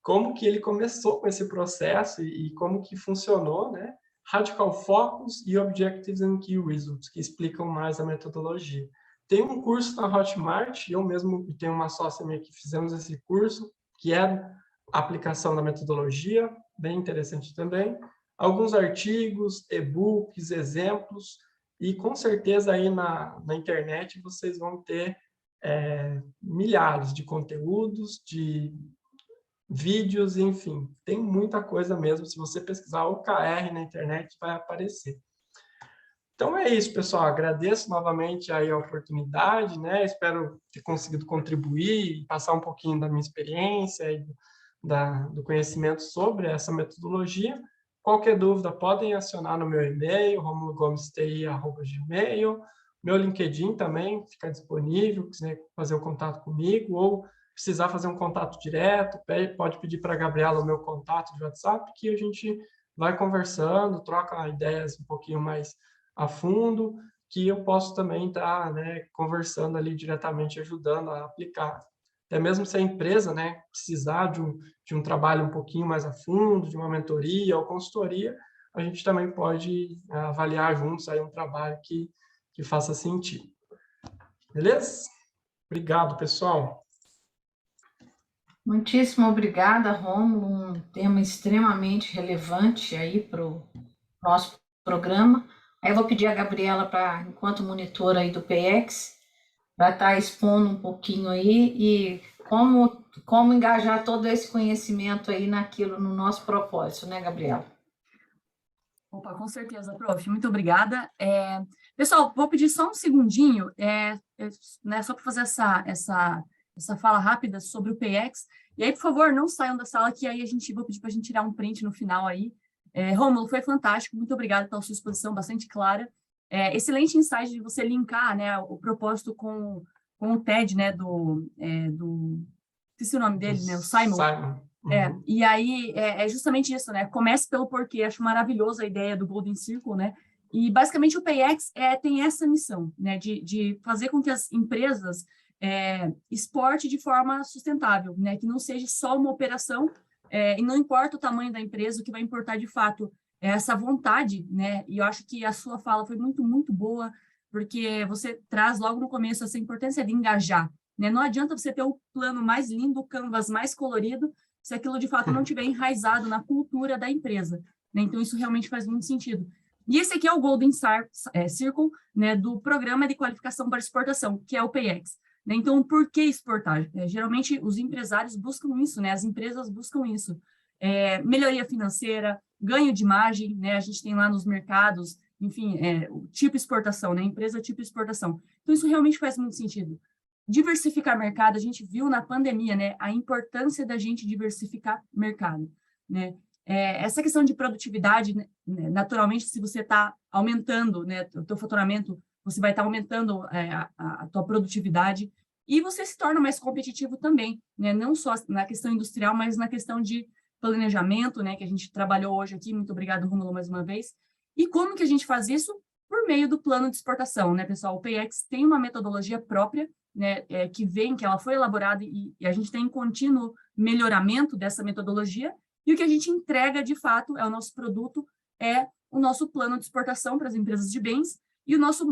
como que ele começou com esse processo e como que funcionou, né? Radical Focus e Objectives and Key Results, que explicam mais a metodologia. Tem um curso na Hotmart, eu mesmo tenho uma sócia minha que fizemos esse curso, que é a aplicação da metodologia, bem interessante também. Alguns artigos, e-books, exemplos, e com certeza aí na internet vocês vão ter milhares de conteúdos, de vídeos, enfim, tem muita coisa mesmo. Se você pesquisar OKR na internet, vai aparecer. Então é isso, pessoal. Agradeço novamente aí a oportunidade, né? Espero ter conseguido contribuir e passar um pouquinho da minha experiência e do conhecimento sobre essa metodologia. Qualquer dúvida, podem acionar no meu e-mail, romulogomesti@gmail. Meu LinkedIn também fica disponível, se quiser fazer o contato comigo, ou precisar fazer um contato direto, pode pedir para a Gabriela o meu contato de WhatsApp, que a gente vai conversando, troca ideias um pouquinho mais a fundo, que eu posso também estar, né, conversando ali diretamente, ajudando a aplicar. Até mesmo se a empresa, né, precisar de um trabalho um pouquinho mais a fundo, de uma mentoria ou consultoria, a gente também pode avaliar juntos aí um trabalho que faça sentido. Beleza? Obrigado, pessoal. Muitíssimo obrigada, Rômulo, um tema extremamente relevante aí para o nosso programa. Aí eu vou pedir a Gabriela para, enquanto monitora aí do PX, para estar expondo um pouquinho aí e como engajar todo esse conhecimento aí naquilo, no nosso propósito, né, Gabriela? Opa, com certeza, prof. Muito obrigada. Pessoal, vou pedir só um segundinho, né, só para fazer essa fala rápida sobre o PX. E aí, por favor, não saiam da sala, que aí vou pedir para a gente tirar um print no final aí. Rômulo, foi fantástico. Muito obrigada pela sua exposição, bastante clara. Excelente insight de você linkar, né, o propósito com o TED, né, esqueci o nome dele, né, o Simon. Uhum. E aí é justamente isso, né? Comece pelo porquê. Acho maravilhosa a ideia do Golden Circle, né? E basicamente o PayX tem essa missão, né? De fazer com que as empresas exportem de forma sustentável, né? Que não seja só uma operação e não importa o tamanho da empresa, o que vai importar de fato é essa vontade, né? E eu acho que a sua fala foi muito, muito boa, porque você traz logo no começo essa importância de engajar, né? Não adianta você ter o plano mais lindo, o canvas mais colorido, se aquilo de fato não tiver enraizado na cultura da empresa, né? Então, isso realmente faz muito sentido. E esse aqui é o Golden Circle, né, do Programa de Qualificação para Exportação, que é o PayX. Né? Então, por que exportar? Geralmente, os empresários buscam isso, né? As empresas buscam isso. Melhoria financeira, ganho de margem, né? A gente tem lá nos mercados, enfim, o tipo exportação, né? Empresa tipo exportação. Então, isso realmente faz muito sentido. Diversificar mercado, a gente viu na pandemia, né, a importância da gente diversificar mercado, né? Essa questão de produtividade, né, naturalmente, se você está aumentando, né, o teu faturamento, você vai estar aumentando a tua produtividade e você se torna mais competitivo também, né? Não só na questão industrial, mas na questão de planejamento, né, que a gente trabalhou hoje aqui. Muito obrigado, Rômulo, mais uma vez. E como que a gente faz isso? Por meio do plano de exportação, né, pessoal? O PayX tem uma metodologia própria, né, que ela foi elaborada e a gente tem contínuo melhoramento dessa metodologia, e o que a gente entrega, de fato, é o nosso produto, é o nosso plano de exportação para as empresas de bens e o nosso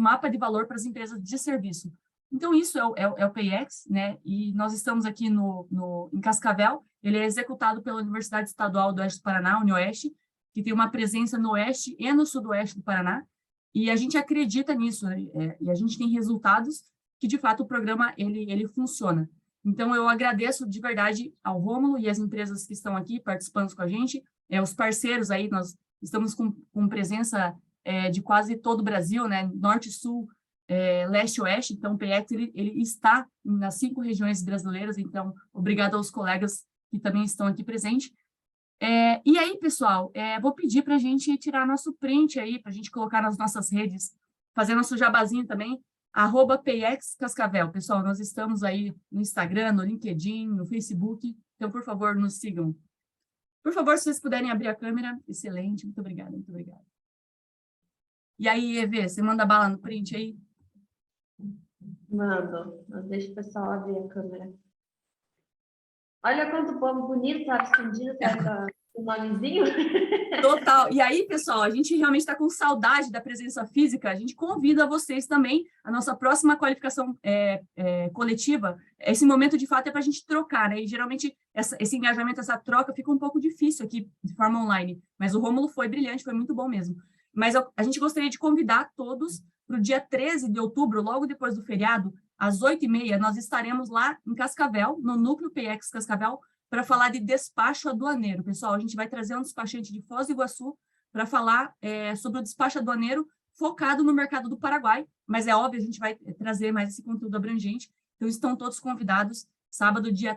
mapa de valor para as empresas de serviço. Então, isso é o PayX, né, e nós estamos aqui em Cascavel. Ele é executado pela Universidade Estadual do Oeste do Paraná, UniOeste, que tem uma presença no oeste e no sudoeste do Paraná. E a gente acredita nisso, né? E a gente tem resultados que, de fato, o programa ele funciona. Então, eu agradeço de verdade ao Rômulo e às empresas que estão aqui participando com a gente, os parceiros aí, nós estamos com presença de quase todo o Brasil, né? Norte, Sul, Leste e Oeste. Então, o PX ele está nas 5 regiões brasileiras. Então, obrigado aos colegas que também estão aqui presentes. E aí, pessoal, vou pedir para a gente tirar nosso print aí, para a gente colocar nas nossas redes, fazer nosso jabazinho também, @PayXCascavel. Pessoal, nós estamos aí no Instagram, no LinkedIn, no Facebook, Então, por favor, nos sigam. Por favor, se vocês puderem abrir a câmera, excelente, muito obrigada, muito obrigada. E aí, Evê, você manda bala no print aí? Mando, mas deixa o pessoal abrir a câmera. Olha quanto povo bonito, sabe, escondido atrás do nomezinho. Total. E aí, pessoal, a gente realmente está com saudade da presença física. A gente convida vocês também. A nossa próxima qualificação coletiva, esse momento de fato é para a gente trocar, né? E geralmente esse engajamento, essa troca fica um pouco difícil aqui de forma online. Mas o Rômulo foi brilhante, foi muito bom mesmo. Mas a gente gostaria de convidar todos para o dia 13 de outubro, logo depois do feriado, às 8h30, nós estaremos lá em Cascavel, no Núcleo PX Cascavel, para falar de despacho aduaneiro. Pessoal, a gente vai trazer um despachante de Foz do Iguaçu para falar sobre o despacho aduaneiro focado no mercado do Paraguai, mas é óbvio, a gente vai trazer mais esse conteúdo abrangente. Então, estão todos convidados, sábado, dia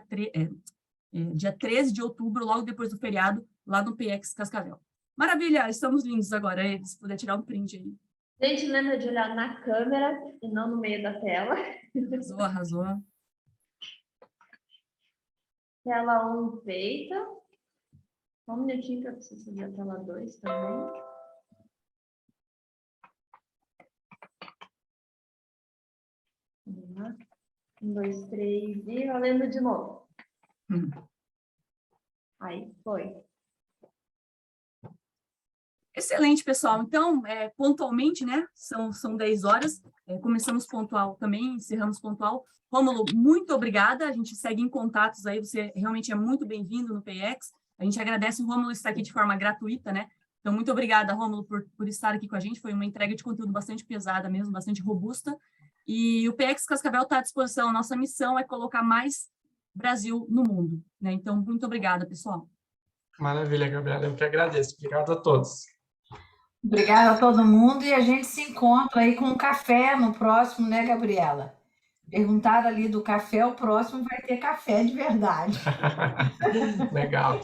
13 de outubro, logo depois do feriado, lá no PX Cascavel. Maravilha, estamos lindos agora, se puder tirar um print aí. Gente, lembra de olhar na câmera e não no meio da tela. Arrasou, arrasou. Tela 1 feita. Só um minutinho que eu preciso subir a tela 2 também. Vamos lá. 1, 2, 3 e valendo de novo. Aí, foi. Excelente, pessoal. Então, pontualmente, né? São 10 horas. Começamos pontual também, encerramos pontual. Rômulo, muito obrigada. A gente segue em contatos aí. Você realmente é muito bem-vindo no PX. A gente agradece o Rômulo estar aqui de forma gratuita, né? Então, muito obrigada, Rômulo, por estar aqui com a gente. Foi uma entrega de conteúdo bastante pesada mesmo, bastante robusta. E o PX Cascavel está à disposição. A nossa missão é colocar mais Brasil no mundo, né? Então, muito obrigada, pessoal. Maravilha, Gabriela. Eu que agradeço. Obrigado a todos. Obrigada a todo mundo e a gente se encontra aí com um café no próximo, né, Gabriela? Perguntaram ali do café, o próximo vai ter café de verdade. Legal.